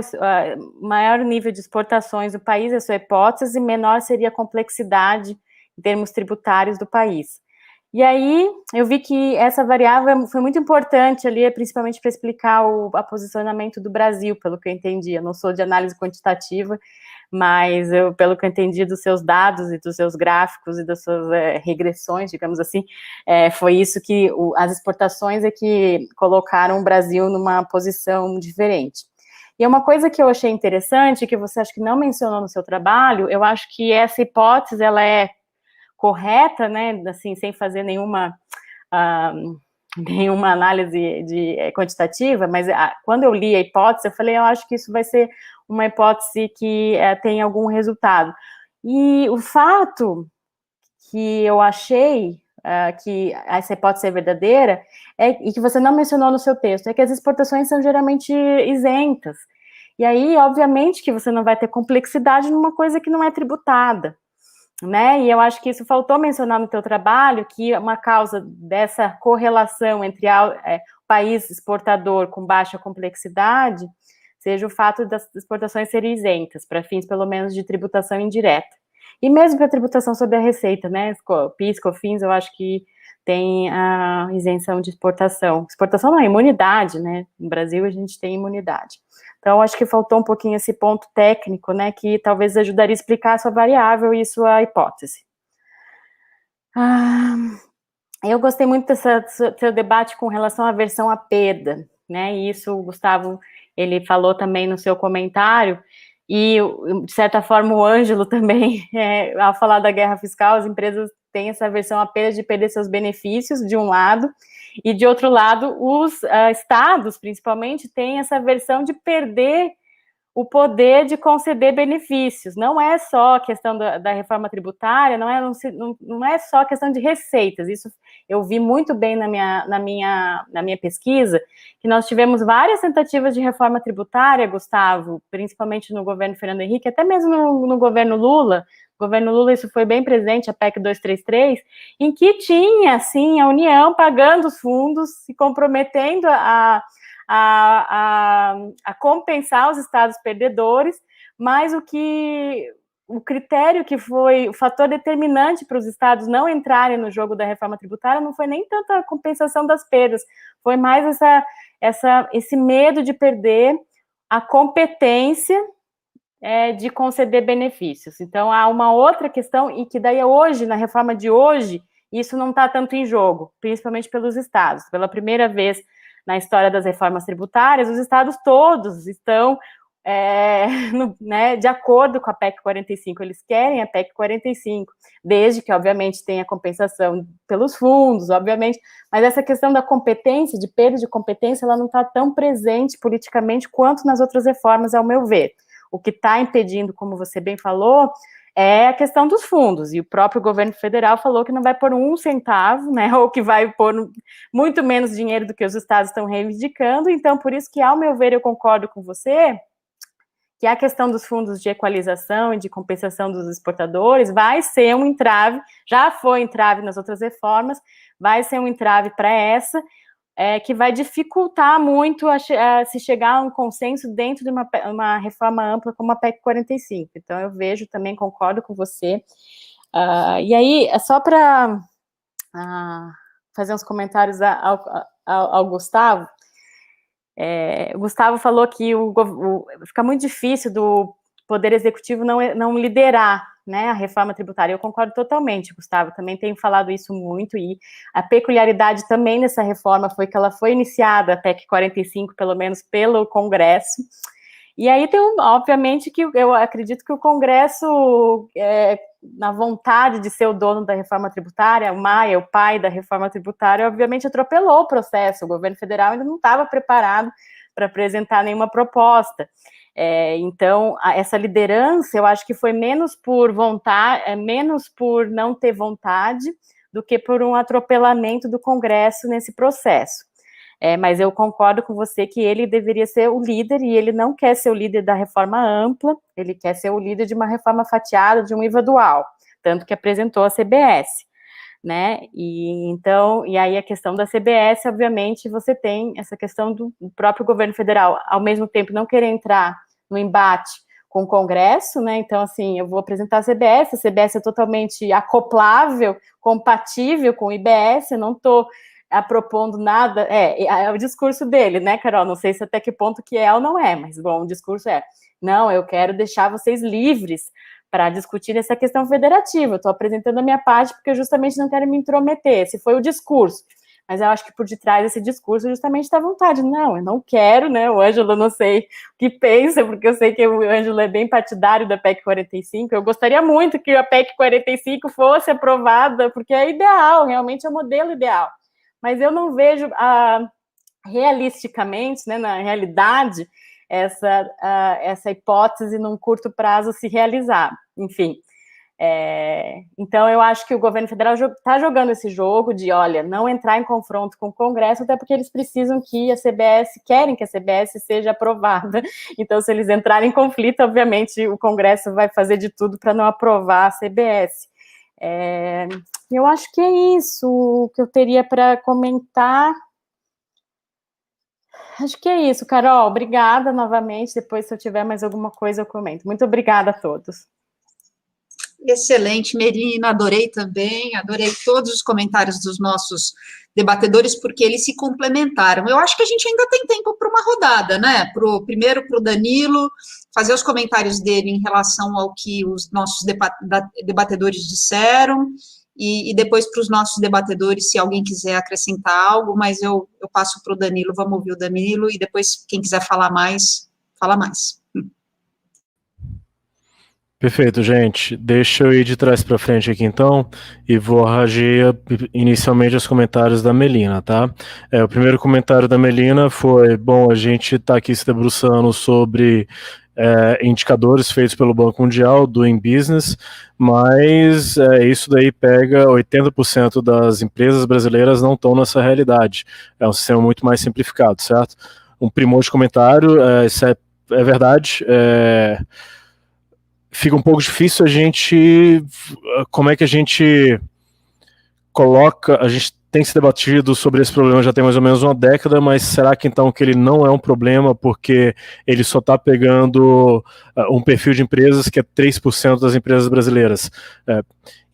o nível de exportações do país, a sua hipótese, menor seria a complexidade em termos tributários do país. E aí, eu vi que essa variável foi muito importante ali, principalmente para explicar o posicionamento do Brasil, pelo que eu entendi. Eu não sou de análise quantitativa, mas pelo que eu entendi dos seus dados e dos seus gráficos e das suas regressões, digamos assim, foi isso que as exportações é que colocaram o Brasil numa posição diferente. E uma coisa que eu achei interessante, que você acho que não mencionou no seu trabalho, eu acho que essa hipótese, ela é correta, né, assim, sem fazer nenhuma análise quantitativa, mas quando eu li a hipótese, eu falei, eu acho que isso vai ser uma hipótese que tem algum resultado. E o fato que eu achei que essa hipótese é verdadeira, e que você não mencionou no seu texto, é que as exportações são geralmente isentas. E aí, obviamente, que você não vai ter complexidade numa coisa que não é tributada, né? E eu acho que isso faltou mencionar no teu trabalho, que uma causa dessa correlação entre o país exportador com baixa complexidade seja o fato das exportações serem isentas, para fins, pelo menos, de tributação indireta. E mesmo para tributação sobre a receita, né? PIS, COFINS, eu acho que tem a isenção de exportação. Exportação não, é imunidade, né? No Brasil a gente tem imunidade. Então, acho que faltou um pouquinho esse ponto técnico, né, que talvez ajudaria a explicar a sua variável e sua hipótese. Eu gostei muito do seu debate com relação à aversão à perda, né, e isso o Gustavo, ele falou também no seu comentário, e, de certa forma, o Ângelo também, ao falar da guerra fiscal, as empresas têm essa aversão à perda de perder seus benefícios, de um lado, e, de outro lado, os estados, principalmente, têm essa aversão de perder o poder de conceder benefícios. Não é só a questão da reforma tributária, não é só a questão de receitas. Isso eu vi muito bem na minha pesquisa, que nós tivemos várias tentativas de reforma tributária, Gustavo, principalmente no governo Fernando Henrique, até mesmo no governo Lula. No governo Lula isso foi bem presente, a PEC 233, em que tinha, assim, a União pagando os fundos, se comprometendo a compensar os estados perdedores, mas o critério que foi o fator determinante para os estados não entrarem no jogo da reforma tributária não foi nem tanto a compensação das perdas, foi mais esse medo de perder a competência de conceder benefícios. Então, há uma outra questão, e que daí hoje, na reforma de hoje, isso não está tanto em jogo, principalmente pelos estados. Pela primeira vez na história das reformas tributárias, os estados todos estão de acordo com a PEC 45, eles querem a PEC 45, desde que, obviamente, tenha compensação pelos fundos, obviamente, mas essa questão da competência, de perda de competência, ela não está tão presente politicamente quanto nas outras reformas, ao meu ver. O que está impedindo, como você bem falou, é a questão dos fundos, e o próprio governo federal falou que não vai pôr 1 centavo, né, ou que vai pôr muito menos dinheiro do que os estados estão reivindicando. Então, por isso que, ao meu ver, eu concordo com você, que a questão dos fundos de equalização e de compensação dos exportadores vai ser um entrave, já foi entrave nas outras reformas, vai ser um entrave para essa, que vai dificultar muito a se chegar a um consenso dentro de uma reforma ampla como a PEC 45. Então, eu vejo também, concordo com você. E aí, só para fazer uns comentários ao Gustavo, o Gustavo falou que fica muito difícil do Poder Executivo não liderar, né, a reforma tributária. Eu concordo totalmente, Gustavo, também tenho falado isso muito, e a peculiaridade também dessa reforma foi que ela foi iniciada, a PEC 45, pelo menos pelo Congresso, e aí tem, obviamente, que eu acredito que o Congresso, na vontade de ser o dono da reforma tributária, o Maia, o pai da reforma tributária, obviamente atropelou o processo, o governo federal ainda não estava preparado para apresentar nenhuma proposta. Então, essa liderança, eu acho que foi menos por vontade, menos por não ter vontade, do que por um atropelamento do Congresso nesse processo. Mas eu concordo com você que ele deveria ser o líder, e ele não quer ser o líder da reforma ampla, ele quer ser o líder de uma reforma fatiada, de um IVA dual, tanto que apresentou a CBS, né? E aí a questão da CBS, obviamente, você tem essa questão do próprio governo federal, ao mesmo tempo não querer entrar no embate com o Congresso, né? Então, assim, eu vou apresentar a CBS é totalmente acoplável, compatível com o IBS, eu não estou propondo nada, é o discurso dele, né, Carol? Não sei se até que ponto que é ou não é, mas bom, o discurso não, eu quero deixar vocês livres para discutir essa questão federativa, eu estou apresentando a minha parte porque eu justamente não quero me intrometer, esse foi o discurso, mas eu acho que por detrás desse discurso justamente está a vontade, não, eu não quero, né, o Ângelo não sei o que pensa, porque eu sei que o Ângelo é bem partidário da PEC 45, eu gostaria muito que a PEC 45 fosse aprovada, porque é ideal, realmente é o modelo ideal, mas eu não vejo realisticamente, né, na realidade, essa hipótese num curto prazo se realizar, enfim. Então, eu acho que o governo federal está jogando esse jogo de, olha, não entrar em confronto com o Congresso, até porque eles precisam que a CBS, querem que a CBS seja aprovada. Então, se eles entrarem em conflito, obviamente, o Congresso vai fazer de tudo para não aprovar a CBS. Eu acho que é isso que eu teria para comentar. Acho que é isso, Carol. Obrigada novamente. Depois, se eu tiver mais alguma coisa, eu comento. Muito obrigada a todos. Excelente, Melina. Adorei também. Adorei todos os comentários dos nossos debatedores, porque eles se complementaram. Eu acho que a gente ainda tem tempo para uma rodada, né? Primeiro para o Danilo fazer os comentários dele em relação ao que os nossos debatedores disseram, e depois para os nossos debatedores, se alguém quiser acrescentar algo, mas eu passo para o Danilo, vamos ouvir o Danilo, e depois, quem quiser falar mais, fala mais. Perfeito, gente. Deixa eu ir de trás para frente aqui, então, e vou reagir inicialmente aos comentários da Melina, tá? O primeiro comentário da Melina foi, bom, a gente está aqui se debruçando sobre indicadores feitos pelo Banco Mundial, Doing Business, mas isso daí pega 80% das empresas brasileiras não estão nessa realidade. É um sistema muito mais simplificado, certo? Um primor de comentário, isso é verdade, fica um pouco difícil a gente, como é que a gente coloca, a gente tem se debatido sobre esse problema já tem mais ou menos uma década, mas será que então que ele não é um problema porque ele só está pegando um perfil de empresas que é 3% das empresas brasileiras?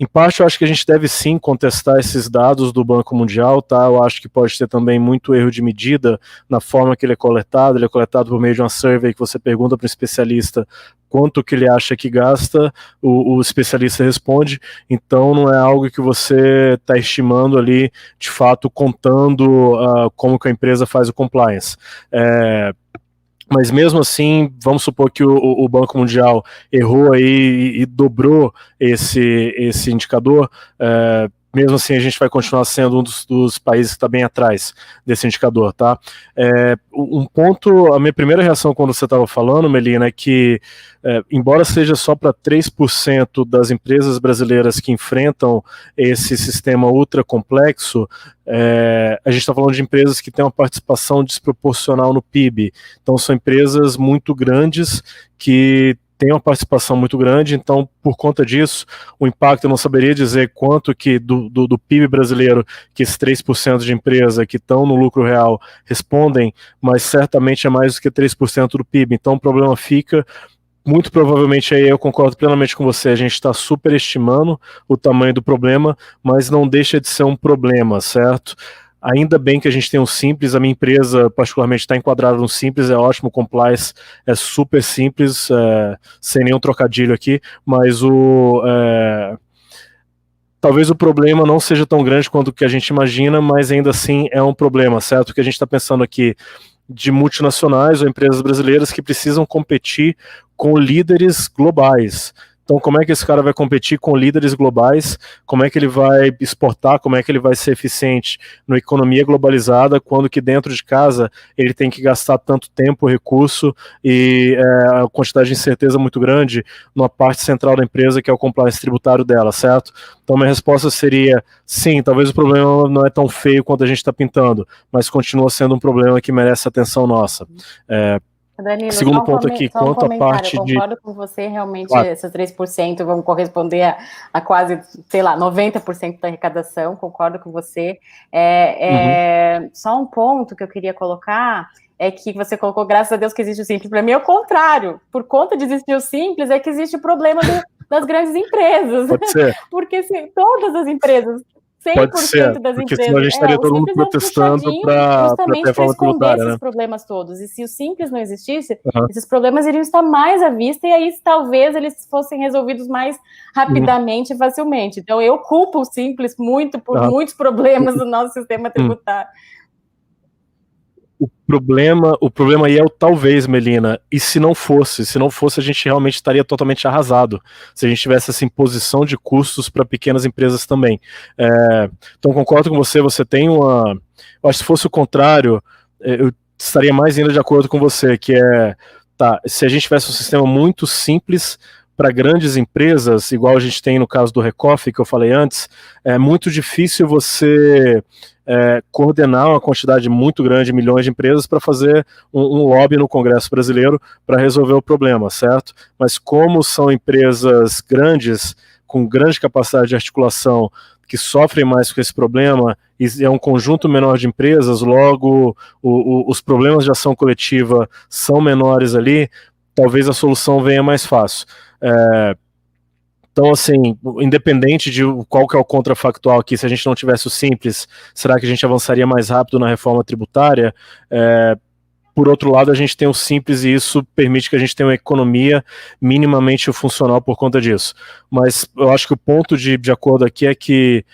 Em parte, eu acho que a gente deve sim contestar esses dados do Banco Mundial, tá? Eu acho que pode ter também muito erro de medida na forma que ele é coletado por meio de uma survey que você pergunta para um especialista quanto que ele acha que gasta, o especialista responde, então não é algo que você está estimando ali, de fato, contando como que a empresa faz o compliance. Mas mesmo assim, vamos supor que o Banco Mundial errou aí e dobrou esse indicador, mesmo assim a gente vai continuar sendo um dos países que está bem atrás desse indicador, tá? Um ponto, a minha primeira reação quando você estava falando, Melina, é que embora seja só para 3% das empresas brasileiras que enfrentam esse sistema ultra complexo, a gente está falando de empresas que têm uma participação desproporcional no PIB, então são empresas muito grandes que tem uma participação muito grande, então, por conta disso, o impacto, eu não saberia dizer quanto que do PIB brasileiro, que esses 3% de empresa que estão no lucro real respondem, mas certamente é mais do que 3% do PIB, então o problema fica, muito provavelmente, aí eu concordo plenamente com você, a gente está superestimando o tamanho do problema, mas não deixa de ser um problema, certo? Ainda bem que a gente tem um Simples, a minha empresa particularmente está enquadrada no Simples, é ótimo, o compliance é super simples, sem nenhum trocadilho aqui, mas talvez o problema não seja tão grande quanto o que a gente imagina, mas ainda assim é um problema, certo? Porque a gente está pensando aqui de multinacionais ou empresas brasileiras que precisam competir com líderes globais. Então, como é que esse cara vai competir com líderes globais? Como é que ele vai exportar? Como é que ele vai ser eficiente numa economia globalizada, quando que dentro de casa ele tem que gastar tanto tempo, recurso e a quantidade de incerteza muito grande numa parte central da empresa, que é o compliance tributário dela, certo? Então, minha resposta seria, sim, talvez o problema não é tão feio quanto a gente está pintando, mas continua sendo um problema que merece atenção nossa. Danilo, segundo ponto aqui, quanto à parte eu concordo com você, realmente, claro, esses 3% vão corresponder a quase, sei lá, 90% da arrecadação, concordo com você. Só um ponto que eu queria colocar é que você colocou, graças a Deus que existe o Simples, para mim é o contrário, por conta de existir o Simples, é que existe o problema das grandes empresas, Pode ser. Porque se todas as empresas Pode ser, das porque empresas. senão a gente estaria todo mundo protestando para justamente para esconder esses problemas todos. E se o Simples não existisse, esses problemas iriam estar mais à vista e aí talvez eles fossem resolvidos mais rapidamente e facilmente. Então eu culpo o Simples muito por muitos problemas do nosso sistema tributário. O problema aí é o talvez, Melina, e se não fosse a gente realmente estaria totalmente arrasado, se a gente tivesse essa imposição de custos para pequenas empresas também. Então concordo com você tem uma... Eu acho que se fosse o contrário, eu estaria mais ainda de acordo com você, que se a gente tivesse um sistema muito simples para grandes empresas, igual a gente tem no caso do Recoff, que eu falei antes, é muito difícil você coordenar uma quantidade muito grande, milhões de empresas, para fazer um lobby no Congresso brasileiro para resolver o problema, certo? Mas como são empresas grandes, com grande capacidade de articulação, que sofrem mais com esse problema, e é um conjunto menor de empresas, logo os problemas de ação coletiva são menores ali, talvez a solução venha mais fácil. Então, assim, independente de qual que é o contrafactual aqui, se a gente não tivesse o Simples, será que a gente avançaria mais rápido na reforma tributária? Por outro lado, a gente tem o Simples e isso permite que a gente tenha uma economia minimamente funcional por conta disso. Mas eu acho que o ponto de acordo aqui é que,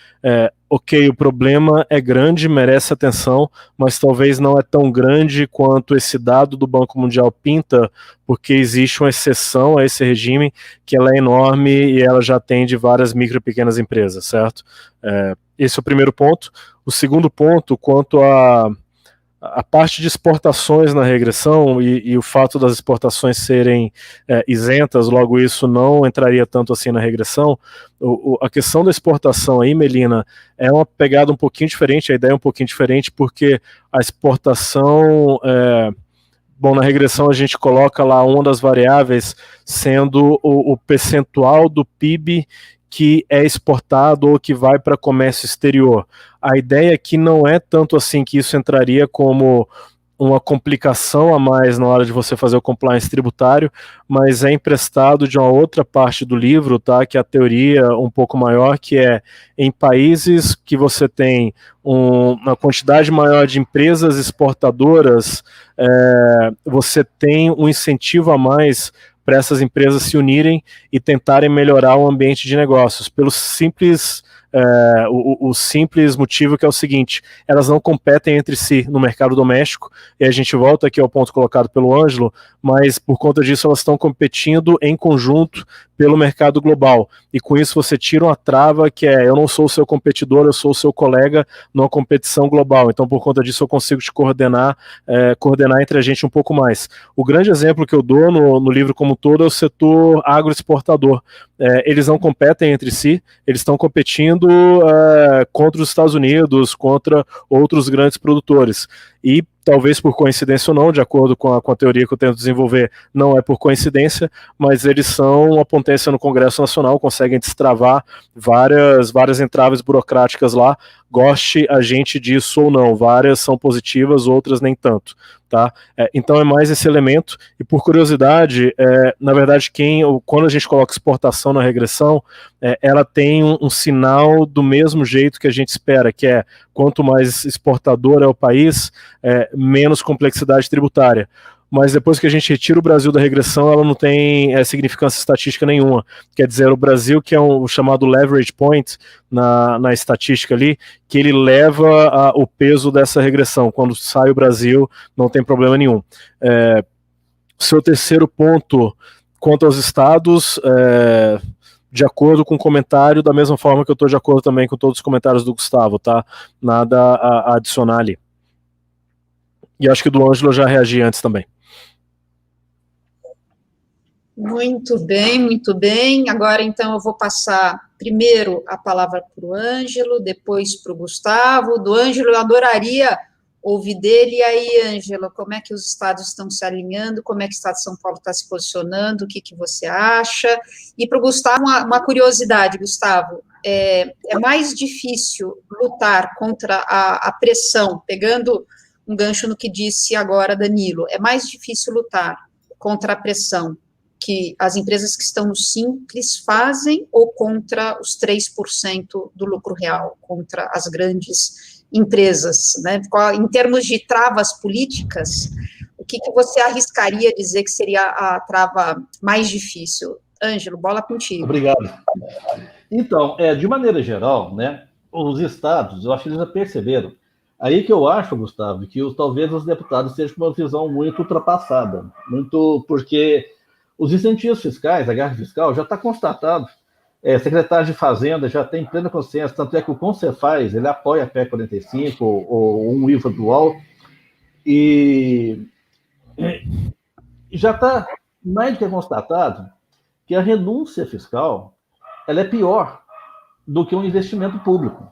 ok, o problema é grande, merece atenção, mas talvez não é tão grande quanto esse dado do Banco Mundial pinta, porque existe uma exceção a esse regime, que ela é enorme e ela já atende várias micro e pequenas empresas, certo? Esse é o primeiro ponto. O segundo ponto, quanto a parte de exportações na regressão e o fato das exportações serem isentas, logo isso não entraria tanto assim na regressão. A questão da exportação aí, Melina, é uma pegada um pouquinho diferente, a ideia é um pouquinho diferente, porque a exportação... Bom, na regressão a gente coloca lá uma das variáveis sendo o percentual do PIB que é exportado ou que vai para comércio exterior. A ideia aqui não é tanto assim que isso entraria como uma complicação a mais na hora de você fazer o compliance tributário, mas é emprestado de uma outra parte do livro, tá? Que é a teoria um pouco maior, que é em países que você tem uma quantidade maior de empresas exportadoras, você tem um incentivo a mais para essas empresas se unirem e tentarem melhorar o ambiente de negócios, pelo simples o simples motivo que é o seguinte: elas não competem entre si no mercado doméstico, e a gente volta aqui ao ponto colocado pelo Ângelo, mas por conta disso elas estão competindo em conjunto pelo mercado global, e com isso você tira uma trava que é: eu não sou o seu competidor, eu sou o seu colega numa competição global, então por conta disso eu consigo te coordenar entre a gente um pouco mais. O grande exemplo que eu dou no livro como um todo é o setor agroexportador. Eles não competem entre si, eles estão competindo contra os Estados Unidos, contra outros grandes produtores. E talvez por coincidência ou não, de acordo com a teoria que eu tento desenvolver, não é por coincidência, mas eles são uma potência no Congresso Nacional, conseguem destravar várias entraves burocráticas lá, goste a gente disso ou não, várias são positivas, outras nem tanto, tá? Então é mais esse elemento, e por curiosidade, na verdade, quando a gente coloca exportação na regressão, ela tem um sinal do mesmo jeito que a gente espera, que é: quanto mais exportador é o país, menos complexidade tributária. Mas depois que a gente retira o Brasil da regressão, ela não tem significância estatística nenhuma. Quer dizer, o Brasil, que é o chamado leverage point na estatística ali, que ele leva o peso dessa regressão. Quando sai o Brasil, não tem problema nenhum. Seu terceiro ponto, quanto aos estados, de acordo com o comentário, da mesma forma que eu estou de acordo também com todos os comentários do Gustavo, tá? Nada a adicionar ali. E acho que do Ângelo eu já reagi antes também. Muito bem, muito bem. Agora, então, eu vou passar primeiro a palavra para o Ângelo, depois para o Gustavo. Do Ângelo, eu adoraria ouvir dele. E aí, Ângelo, como é que os estados estão se alinhando? Como é que o estado de São Paulo está se posicionando? O que você acha? E para o Gustavo, uma curiosidade, Gustavo. É mais difícil lutar contra a pressão, pegando um gancho no que disse agora Danilo, é mais difícil lutar contra a pressão que as empresas que estão no Simples fazem ou contra os 3% do lucro real, contra as grandes empresas, né? Em termos de travas políticas, o que você arriscaria dizer que seria a trava mais difícil? Ângelo, bola contigo. Obrigado. Então, de maneira geral, né, os estados, eu acho que eles já perceberam. Aí que eu acho, Gustavo, que talvez os deputados estejam com uma visão muito ultrapassada, porque os incentivos fiscais, a guerra fiscal, já está constatado. Secretário de Fazenda já tem plena consciência, tanto é que o Concefaz, ele apoia a PEC 45, ou um IVA dual, e já está mais do que constatado que a renúncia fiscal ela é pior do que um investimento público.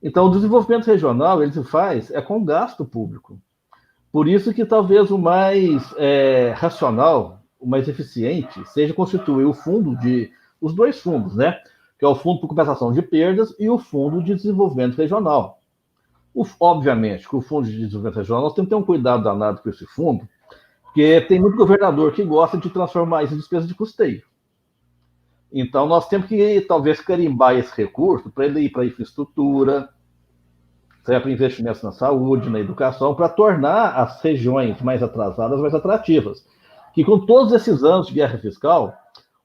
Então, o desenvolvimento regional, ele se faz com gasto público. Por isso que talvez o mais racional, o mais eficiente, seja constituir os dois fundos, né? Que é o Fundo por Compensação de Perdas e o Fundo de Desenvolvimento Regional. Obviamente, que o Fundo de Desenvolvimento Regional, nós temos que ter um cuidado danado com esse fundo, porque tem muito governador que gosta de transformar isso em despesa de custeio. Então, nós temos que, talvez, carimbar esse recurso para ele ir para a infraestrutura, para investimentos na saúde, na educação, para tornar as regiões mais atrasadas mais atrativas. Que com todos esses anos de guerra fiscal,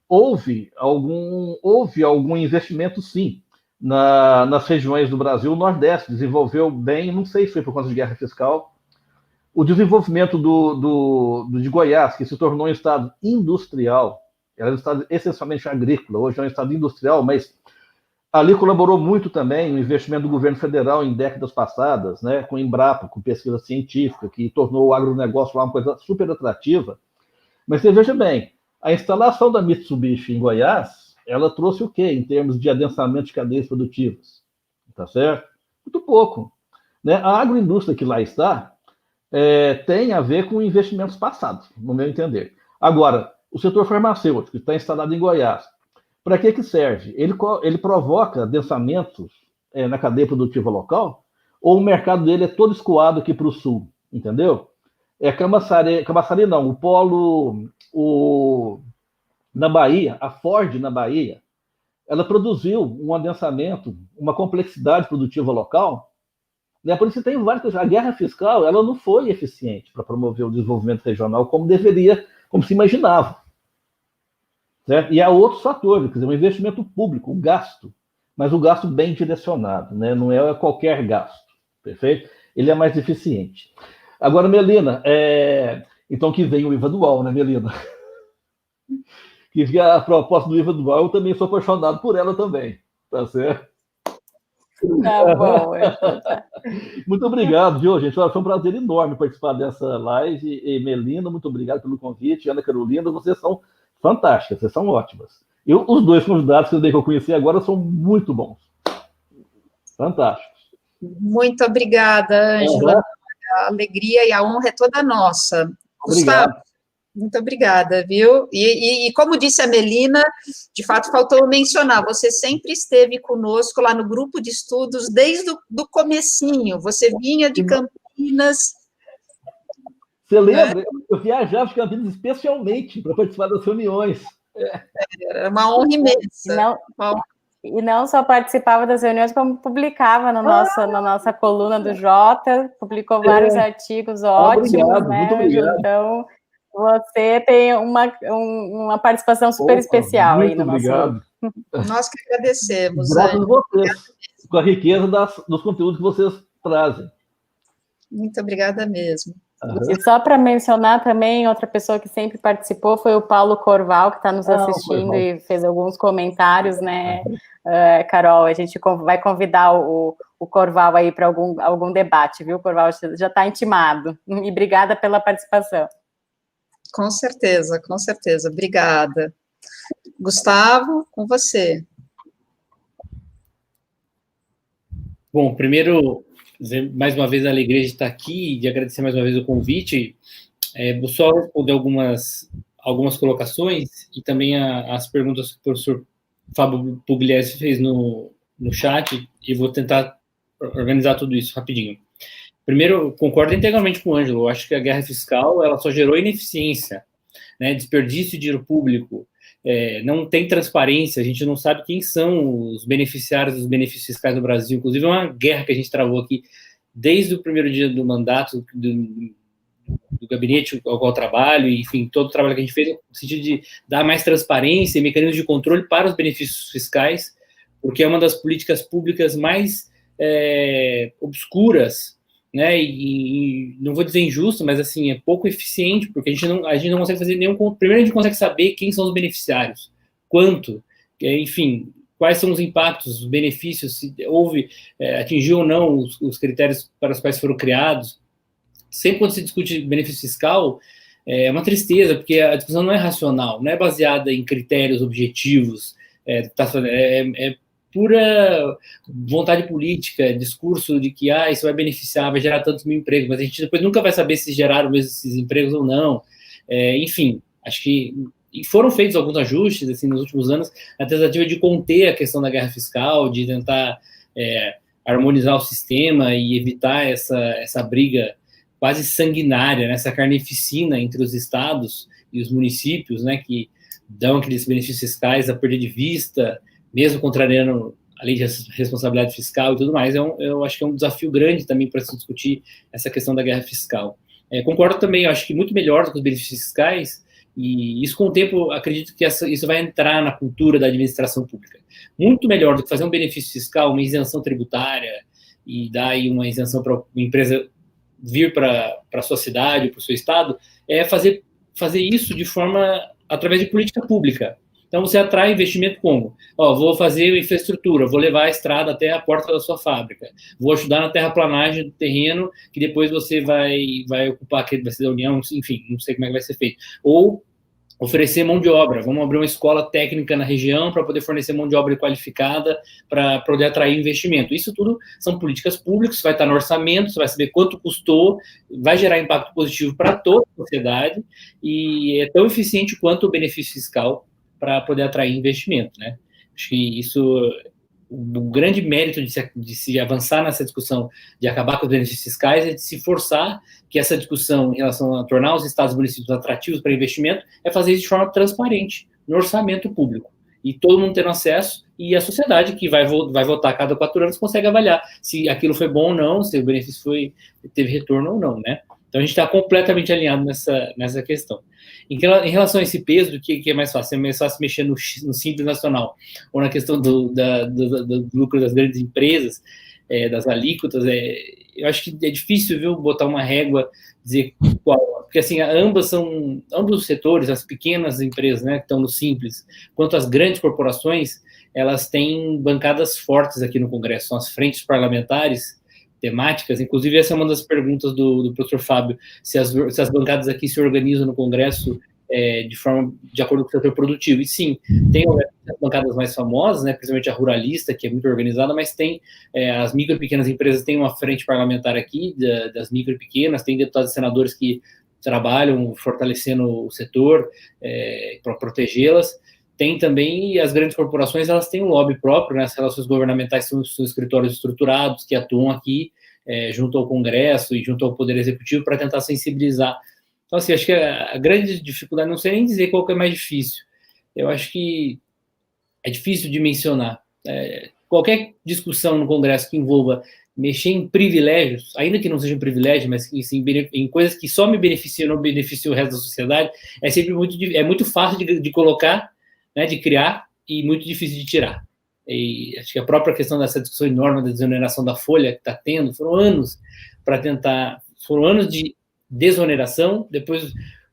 houve algum investimento, sim, nas regiões do Brasil. O Nordeste desenvolveu bem, não sei se foi por conta de guerra fiscal, o desenvolvimento de Goiás, que se tornou um estado industrial, era um estado essencialmente agrícola, hoje é um estado industrial, mas ali colaborou muito também o investimento do governo federal em décadas passadas, né, com o Embrapa, com pesquisa científica, que tornou o agronegócio lá uma coisa super atrativa. Mas você veja bem, a instalação da Mitsubishi em Goiás, ela trouxe o quê em termos de adensamento de cadeias produtivas? Tá certo? Muito pouco. Né? A agroindústria que lá está tem a ver com investimentos passados, no meu entender. Agora, o setor farmacêutico, que está instalado em Goiás, para que serve? Ele provoca adensamentos na cadeia produtiva local, ou o mercado dele é todo escoado aqui para o sul, entendeu? Camaçari não, o polo na Bahia, a Ford na Bahia, ela produziu um adensamento, uma complexidade produtiva local, né? Por isso tem várias coisas. A guerra fiscal ela não foi eficiente para promover o desenvolvimento regional como deveria, como se imaginava. Certo? E há outros fatores, quer dizer, o investimento público, o gasto, mas o gasto bem direcionado, né? Não é qualquer gasto, perfeito? Ele é mais eficiente. Agora, Melina, então que vem o IVA dual, né, Melina? Que a proposta do IVA dual, eu também sou apaixonado por ela também, tá certo? Tá bom. Muito obrigado, viu, gente? Foi um prazer enorme participar dessa live. E Melina, muito obrigado pelo convite. Ana Carolina, vocês são fantásticas, vocês são ótimas. E os dois convidados que eu conheci agora são muito bons. Fantásticos. Muito obrigada, Ângela. A alegria e a honra é toda nossa. Obrigado. Gustavo, muito obrigada, viu? E como disse a Melina, de fato faltou mencionar, você sempre esteve conosco lá no grupo de estudos desde o comecinho, você vinha de Campinas. Você lembra? Eu viajava de Campinas especialmente para participar das reuniões. Era uma honra imensa. E não só participava das reuniões, como publicava na nossa coluna do Jota, publicou vários artigos ótimos, obrigado, né? Muito obrigado. Então, você tem uma participação super especial aí no obrigado. Nosso... Nós que agradecemos. Graças a vocês, com a riqueza dos conteúdos que vocês trazem. Muito obrigada mesmo. E só para mencionar também, outra pessoa que sempre participou foi o Paulo Corval, que está nos assistindo e fez alguns comentários, né, Carol? A gente vai convidar o Corval aí para algum debate, viu? O Corval já está intimado. E obrigada pela participação. Com certeza, com certeza. Obrigada. Gustavo, com você. Bom, primeiro, mais uma vez a alegria de estar aqui, de agradecer mais uma vez o convite. Vou só responder algumas colocações e também as perguntas que o professor Fábio Pugliese fez no chat, e vou tentar organizar tudo isso rapidinho. Primeiro, concordo integralmente com o Ângelo, eu acho que a guerra fiscal ela só gerou ineficiência. né, desperdício de dinheiro público, não tem transparência, a gente não sabe quem são os beneficiários dos benefícios fiscais no Brasil. Inclusive, é uma guerra que a gente travou aqui desde o primeiro dia do mandato do gabinete ao qual trabalho, e, enfim, todo o trabalho que a gente fez no sentido de dar mais transparência e mecanismos de controle para os benefícios fiscais, porque é uma das políticas públicas mais obscuras, né, e não vou dizer injusto, mas assim, é pouco eficiente, porque a gente não consegue fazer nenhum... Primeiro, a gente consegue saber quem são os beneficiários, quanto, enfim, quais são os impactos, os benefícios, se atingiu ou não os critérios para os quais foram criados. Sempre quando se discute benefício fiscal, é uma tristeza, porque a discussão não é racional, não é baseada em critérios objetivos, é pura vontade política, discurso de que isso vai beneficiar, vai gerar tantos mil empregos, mas a gente depois nunca vai saber se geraram mesmo esses empregos ou não. Enfim, acho que e foram feitos alguns ajustes assim, nos últimos anos, na tentativa de conter a questão da guerra fiscal, de tentar harmonizar o sistema e evitar essa briga quase sanguinária, né, essa carnificina entre os estados e os municípios, né, que dão aqueles benefícios fiscais a perder de vista, mesmo contrariando a lei de responsabilidade fiscal e tudo mais. Eu acho que é um desafio grande também para se discutir essa questão da guerra fiscal. Concordo também, eu acho que muito melhor do que os benefícios fiscais, e isso com o tempo, acredito que isso vai entrar na cultura da administração pública. Muito melhor do que fazer um benefício fiscal, uma isenção tributária, e dar aí uma isenção para uma empresa vir para a sua cidade, para o seu estado, fazer isso de forma, através de política pública. Então, você atrai investimento como? Vou fazer infraestrutura, vou levar a estrada até a porta da sua fábrica, vou ajudar na terraplanagem do terreno, que depois você vai ocupar, que vai ser da União, enfim, não sei como é que vai ser feito. Ou oferecer mão de obra, vamos abrir uma escola técnica na região para poder fornecer mão de obra qualificada para poder atrair investimento. Isso tudo são políticas públicas, vai estar no orçamento, você vai saber quanto custou, vai gerar impacto positivo para toda a sociedade e é tão eficiente quanto o benefício fiscal para poder atrair investimento, né? Acho que isso, o grande mérito de se avançar nessa discussão de acabar com os benefícios fiscais é de se forçar que essa discussão em relação a tornar os estados e municípios atrativos para investimento é fazer isso de forma transparente, no orçamento público. E todo mundo tendo acesso, e a sociedade que vai votar a cada 4 anos consegue avaliar se aquilo foi bom ou não, se o benefício teve retorno ou não, né? Então a gente está completamente alinhado nessa questão. Em relação a esse peso, do que é mais fácil? É mais fácil mexer no Simples Nacional, ou na questão do lucro das grandes empresas, das alíquotas. Eu acho que é difícil, viu, botar uma régua, dizer qual, porque assim, ambos os setores, as pequenas empresas, né, que estão no Simples, quanto as grandes corporações, elas têm bancadas fortes aqui no Congresso, são as frentes parlamentares temáticas. Inclusive, essa é uma das perguntas do professor Fábio, se as bancadas aqui se organizam no Congresso de acordo com o setor produtivo. E sim, tem as bancadas mais famosas, né, principalmente a Ruralista, que é muito organizada, mas tem as micro e pequenas empresas, tem uma frente parlamentar aqui, das micro e pequenas, tem deputados e senadores que trabalham fortalecendo o setor para protegê-las. Tem também as grandes corporações, elas têm um lobby próprio, né? As relações governamentais são escritórios estruturados que atuam aqui junto ao Congresso e junto ao Poder Executivo para tentar sensibilizar. Então, assim, acho que a grande dificuldade, não sei nem dizer qual que é mais difícil, eu acho que é difícil de mencionar. Qualquer discussão no Congresso que envolva mexer em privilégios, ainda que não seja um privilégio, mas assim, em coisas que só me beneficiam e não beneficiam o resto da sociedade, é sempre muito fácil de colocar, né, de criar, e muito difícil de tirar. E acho que a própria questão dessa discussão enorme da desoneração da folha que está tendo, foram anos de desoneração, depois,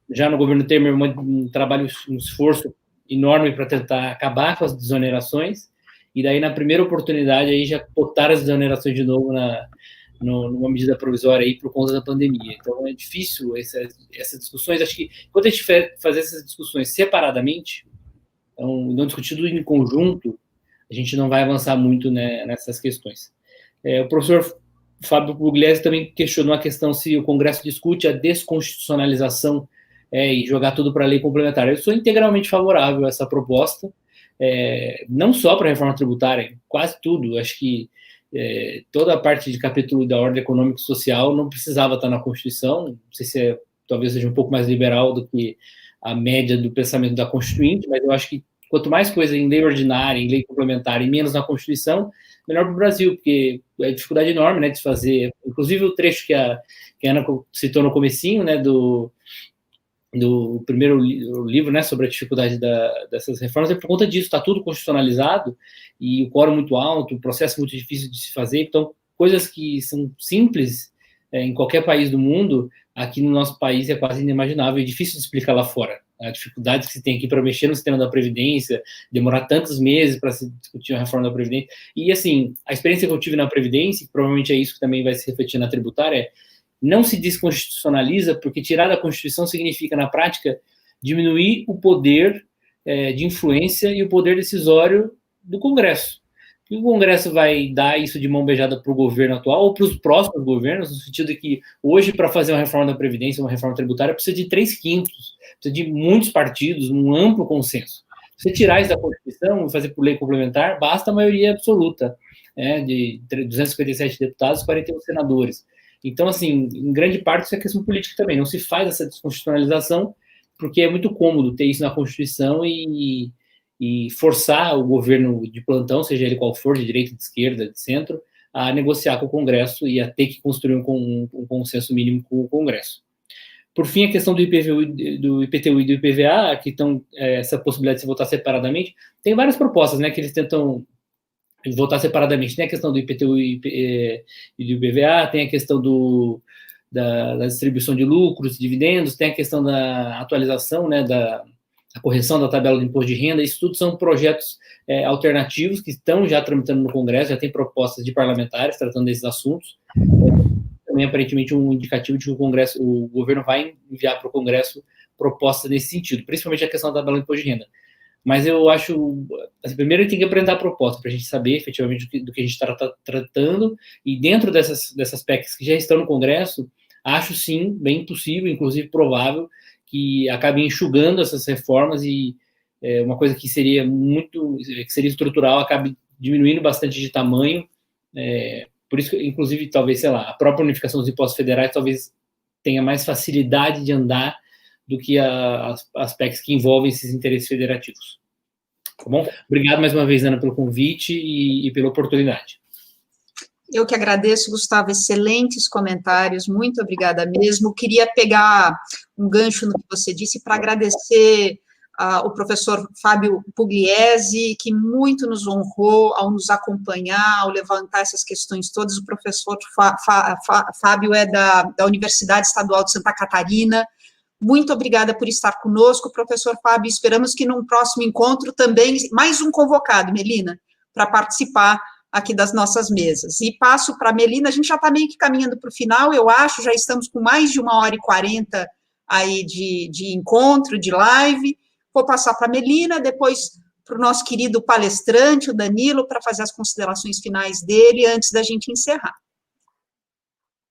já no governo Temer, um trabalho, um esforço enorme para tentar acabar com as desonerações, e daí, na primeira oportunidade, aí já botaram as desonerações de novo numa medida provisória aí por conta da pandemia. Então, é difícil essas discussões. Acho que, quando a gente fazer essas discussões separadamente, então, não discutido em conjunto, a gente não vai avançar muito, né, nessas questões. O professor Fábio Pugliese também questionou a questão se o Congresso discute a desconstitucionalização e jogar tudo para a lei complementar. Eu sou integralmente favorável a essa proposta, não só para a reforma tributária, quase tudo. Acho que toda a parte de capítulo da ordem econômica e social não precisava estar na Constituição. Não sei se talvez seja um pouco mais liberal do que a média do pensamento da Constituinte, mas eu acho que quanto mais coisa em lei ordinária, em lei complementar e menos na Constituição, melhor para o Brasil, porque é dificuldade enorme, né, de se fazer. Inclusive o trecho que a Ana citou no comecinho, né, do primeiro livro, né, sobre a dificuldade dessas reformas, é por conta disso, está tudo constitucionalizado, e o quórum muito alto, o processo muito difícil de se fazer, então, coisas que são simples em qualquer país do mundo, aqui no nosso país é quase inimaginável, é difícil de explicar lá fora. A dificuldade que se tem aqui para mexer no sistema da Previdência, demorar tantos meses para se discutir a reforma da Previdência, e assim, a experiência que eu tive na Previdência, que provavelmente é isso que também vai se refletir na tributária, é não se desconstitucionaliza, porque tirar da Constituição significa, na prática, diminuir o poder de influência e o poder decisório do Congresso. E o Congresso vai dar isso de mão beijada para o governo atual ou para os próximos governos, no sentido de que hoje, para fazer uma reforma da Previdência, uma reforma tributária, precisa de 3/5, precisa de muitos partidos, um amplo consenso. Se você tirar isso da Constituição e fazer por lei complementar, basta a maioria absoluta, de 257 deputados e 41 senadores. Então, assim, em grande parte isso é questão política também. Não se faz essa desconstitucionalização porque é muito cômodo ter isso na Constituição e forçar o governo de plantão, seja ele qual for, de direita, de esquerda, de centro, a negociar com o Congresso e a ter que construir um consenso mínimo com o Congresso. Por fim, a questão do IPTU e do IPVA, que estão essa possibilidade de se votar separadamente, tem várias propostas, né, que eles tentam votar separadamente. Tem a questão do IPTU e do IPVA, tem a questão da distribuição de lucros, dividendos, tem a questão da atualização, né, da correção da tabela do imposto de renda. Isso tudo são projetos alternativos que estão já tramitando no Congresso, já tem propostas de parlamentares tratando desses assuntos. Também, aparentemente, um indicativo de que o governo vai enviar para o Congresso propostas nesse sentido, principalmente a questão da tabela do imposto de renda. Mas eu acho, assim, primeiro tem que apresentar a proposta para a gente saber efetivamente do que a gente está tratando, e dentro dessas PECs que já estão no Congresso, acho sim, bem possível, inclusive provável, que acabe enxugando essas reformas e uma coisa que seria estrutural, acabe diminuindo bastante de tamanho, por isso que, inclusive, talvez, sei lá, a própria unificação dos impostos federais talvez tenha mais facilidade de andar do que as PECs que envolvem esses interesses federativos. Tá bom? Obrigado mais uma vez, Ana, pelo convite e pela oportunidade. Eu que agradeço, Gustavo, excelentes comentários, muito obrigada mesmo. Queria pegar um gancho no que você disse para agradecer o professor Fábio Pugliese, que muito nos honrou ao nos acompanhar, ao levantar essas questões todas. O professor Fábio é da Universidade Estadual de Santa Catarina. Muito obrigada por estar conosco, professor Fábio. Esperamos que num próximo encontro também, mais um convocado, Melina, para participar aqui das nossas mesas. E passo para a Melina, a gente já está meio que caminhando para o final, eu acho, já estamos com mais de 1h40 aí de encontro, de live. Vou passar para a Melina, depois para o nosso querido palestrante, o Danilo, para fazer as considerações finais dele, antes da gente encerrar.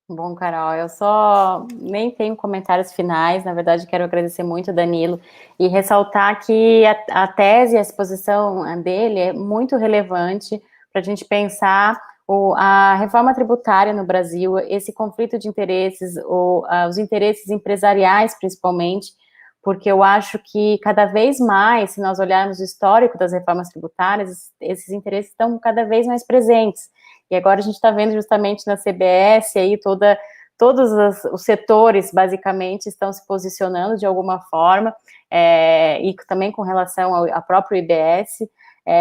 Bom, Carol, eu só nem tenho comentários finais, na verdade quero agradecer muito o Danilo e ressaltar que a tese, a exposição dele é muito relevante para a gente pensar a reforma tributária no Brasil, esse conflito de interesses, os interesses empresariais principalmente, porque eu acho que cada vez mais, se nós olharmos o histórico das reformas tributárias, esses interesses estão cada vez mais presentes. E agora a gente está vendo justamente na CBS, aí todos os setores, basicamente, estão se posicionando de alguma forma, e também com relação ao próprio IBS.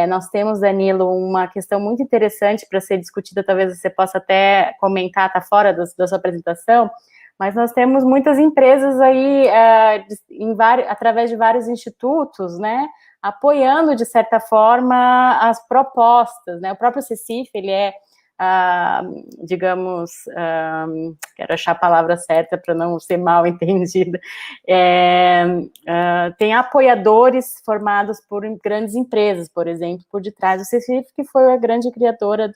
Nós temos, Danilo, uma questão muito interessante para ser discutida, talvez você possa até comentar, está fora da sua apresentação, mas nós temos muitas empresas aí, através de vários institutos, né, apoiando, de certa forma, as propostas, né, o próprio CECIF, ele digamos, quero achar a palavra certa para não ser mal entendida, tem apoiadores formados por grandes empresas, por exemplo, por detrás do CECIF, que foi a grande criadora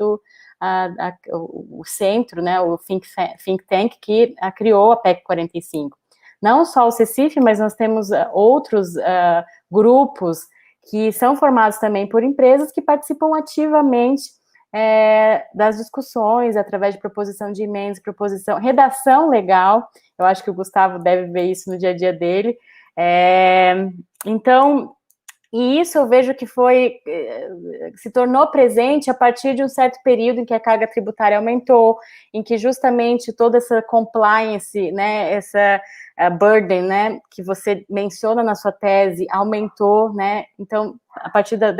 o centro, né, o think tank que criou a PEC 45. Não só o CECIF, mas nós temos outros grupos que são formados também por empresas que participam ativamente das discussões, através de proposição de emendas, redação legal. Eu acho que o Gustavo deve ver isso no dia a dia dele, Então, e isso eu vejo que se tornou presente a partir de um certo período em que a carga tributária aumentou, em que justamente toda essa compliance, né, essa burden, né, que você menciona na sua tese, aumentou, né, então, a partir da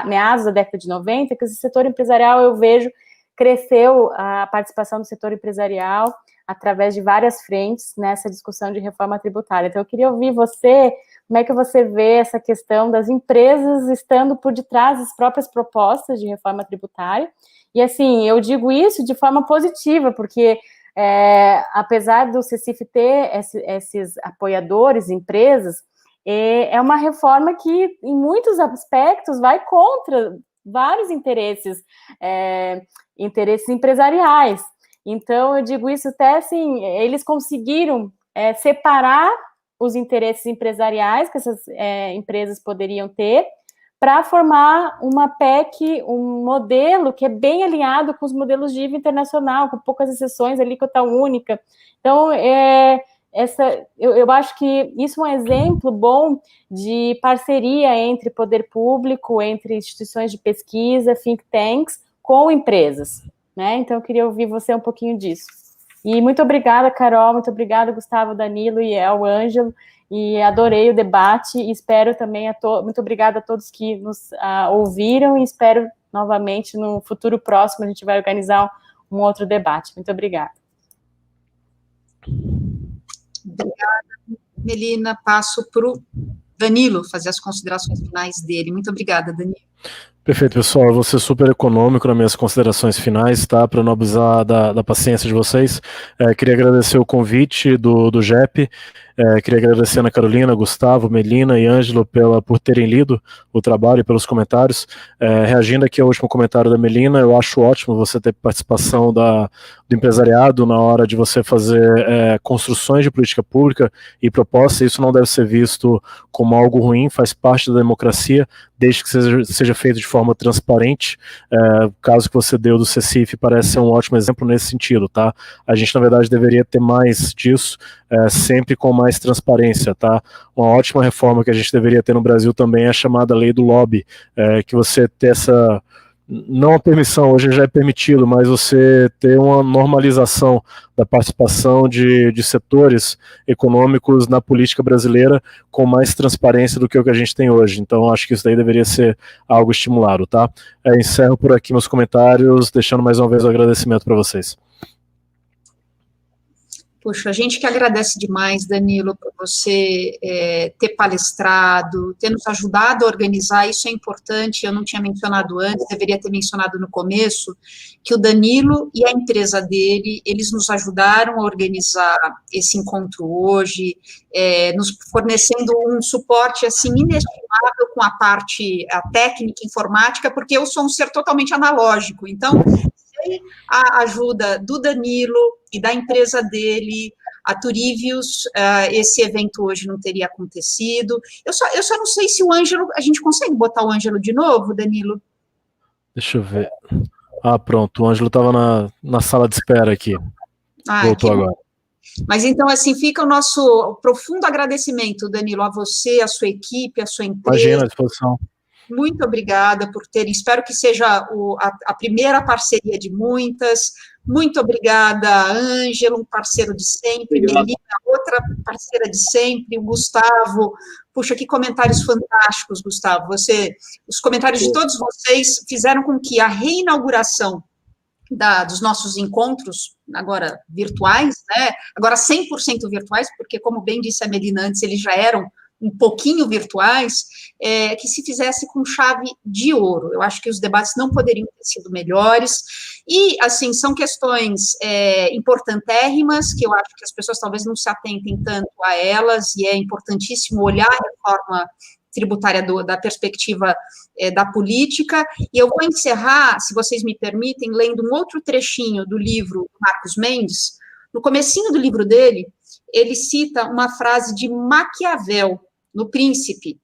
meados da década de 90, que esse setor empresarial, eu vejo, cresceu a participação do setor empresarial através de várias frentes nessa discussão de reforma tributária. Então, eu queria ouvir você, como é que você vê essa questão das empresas estando por detrás das próprias propostas de reforma tributária? E, assim, eu digo isso de forma positiva, porque, apesar do CECIF ter esses apoiadores, empresas, é uma reforma que, em muitos aspectos, vai contra vários interesses empresariais. Então, eu digo isso até assim, eles conseguiram separar os interesses empresariais que essas empresas poderiam ter para formar uma PEC, um modelo que é bem alinhado com os modelos de IVA internacional, com poucas exceções, alíquota única. Então, eu acho que isso é um exemplo bom de parceria entre poder público, entre instituições de pesquisa, think tanks, com empresas, né? Então, eu queria ouvir você um pouquinho disso. E muito obrigada, Carol, muito obrigada, Gustavo, Danilo e El Ângelo, e adorei o debate, e espero também, muito obrigada a todos que nos ouviram, e espero novamente, no futuro próximo, a gente vai organizar um outro debate. Muito obrigada. Obrigada, Melina. Passo para o Danilo fazer as considerações finais dele. Muito obrigada, Danilo. Perfeito, pessoal. Eu vou ser super econômico nas minhas considerações finais, tá? Para não abusar da paciência de vocês. Queria agradecer o convite do JEP. Queria agradecer a Ana Carolina, Gustavo, Melina e Ângelo por terem lido o trabalho e pelos comentários. Reagindo aqui ao último comentário da Melina, eu acho ótimo você ter participação do empresariado na hora de você fazer construções de política pública e propostas. Isso não deve ser visto como algo ruim, faz parte da democracia, desde que seja feito de forma transparente. O caso que você deu do CECIF parece ser um ótimo exemplo nesse sentido, tá? A gente, na verdade, deveria ter mais disso, sempre com mais transparência, tá? Uma ótima reforma que a gente deveria ter no Brasil também é a chamada lei do lobby, que você ter essa, não a permissão, hoje já é permitido, mas você ter uma normalização da participação de setores econômicos na política brasileira com mais transparência do que o que a gente tem hoje. Então, acho que isso daí deveria ser algo estimulado, tá? Encerro por aqui meus comentários, deixando mais uma vez o agradecimento para vocês. Puxa, a gente que agradece demais, Danilo, por você ter palestrado, ter nos ajudado a organizar, isso é importante, eu não tinha mencionado antes, deveria ter mencionado no começo, que o Danilo e a empresa dele, eles nos ajudaram a organizar esse encontro hoje, nos fornecendo um suporte, assim, inestimável com a parte técnica, informática, porque eu sou um ser totalmente analógico, então, a ajuda do Danilo e da empresa dele, a Turivius, esse evento hoje não teria acontecido. Eu só não sei se o Ângelo, a gente consegue botar o Ângelo de novo, Danilo? Deixa eu ver. Pronto, o Ângelo estava na sala de espera aqui. Voltou agora. Mas então, assim, fica o nosso profundo agradecimento, Danilo, a você, a sua equipe, a sua empresa. Imagina, à disposição. Muito obrigada por terem, espero que seja a primeira parceria de muitas. Muito obrigada, Ângelo, um parceiro de sempre, Melina, outra parceira de sempre, o Gustavo. Puxa, que comentários fantásticos, Gustavo. Os comentários de todos vocês fizeram com que a reinauguração dos nossos encontros, agora virtuais, né? Agora 100% virtuais, porque, como bem disse a Melina antes, eles já eram um pouquinho virtuais, que se fizesse com chave de ouro. Eu acho que os debates não poderiam ter sido melhores, e, assim, são questões importantérrimas, que eu acho que as pessoas talvez não se atentem tanto a elas, e é importantíssimo olhar a reforma tributária da perspectiva da política, e eu vou encerrar, se vocês me permitem, lendo um outro trechinho do livro do Marcos Mendes. No comecinho do livro dele, ele cita uma frase de Maquiavel, no Príncipe,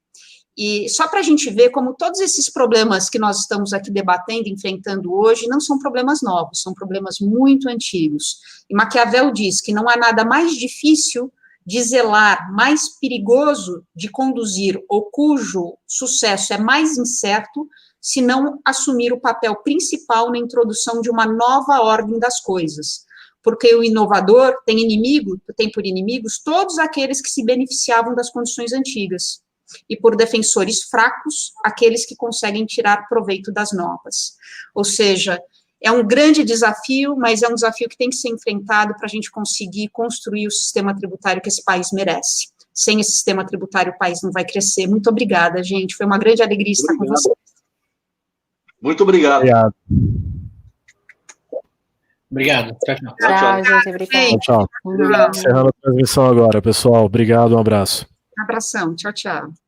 e só para a gente ver como todos esses problemas que nós estamos aqui debatendo, enfrentando hoje, não são problemas novos, são problemas muito antigos. E Maquiavel diz que não há nada mais difícil de zelar, mais perigoso de conduzir, ou cujo sucesso é mais incerto, se não assumir o papel principal na introdução de uma nova ordem das coisas. Porque o inovador tem por inimigos todos aqueles que se beneficiavam das condições antigas, e por defensores fracos, aqueles que conseguem tirar proveito das novas. Ou seja, é um grande desafio, mas é um desafio que tem que ser enfrentado para a gente conseguir construir o sistema tributário que esse país merece. Sem esse sistema tributário, o país não vai crescer. Muito obrigada, gente. Foi uma grande alegria estar com vocês. Muito obrigado. Obrigado. Tchau, tchau. Tchau, gente. Obrigada. Tchau. Encerrando a transmissão agora, pessoal. Obrigado, um abraço. Abração. Tchau, tchau.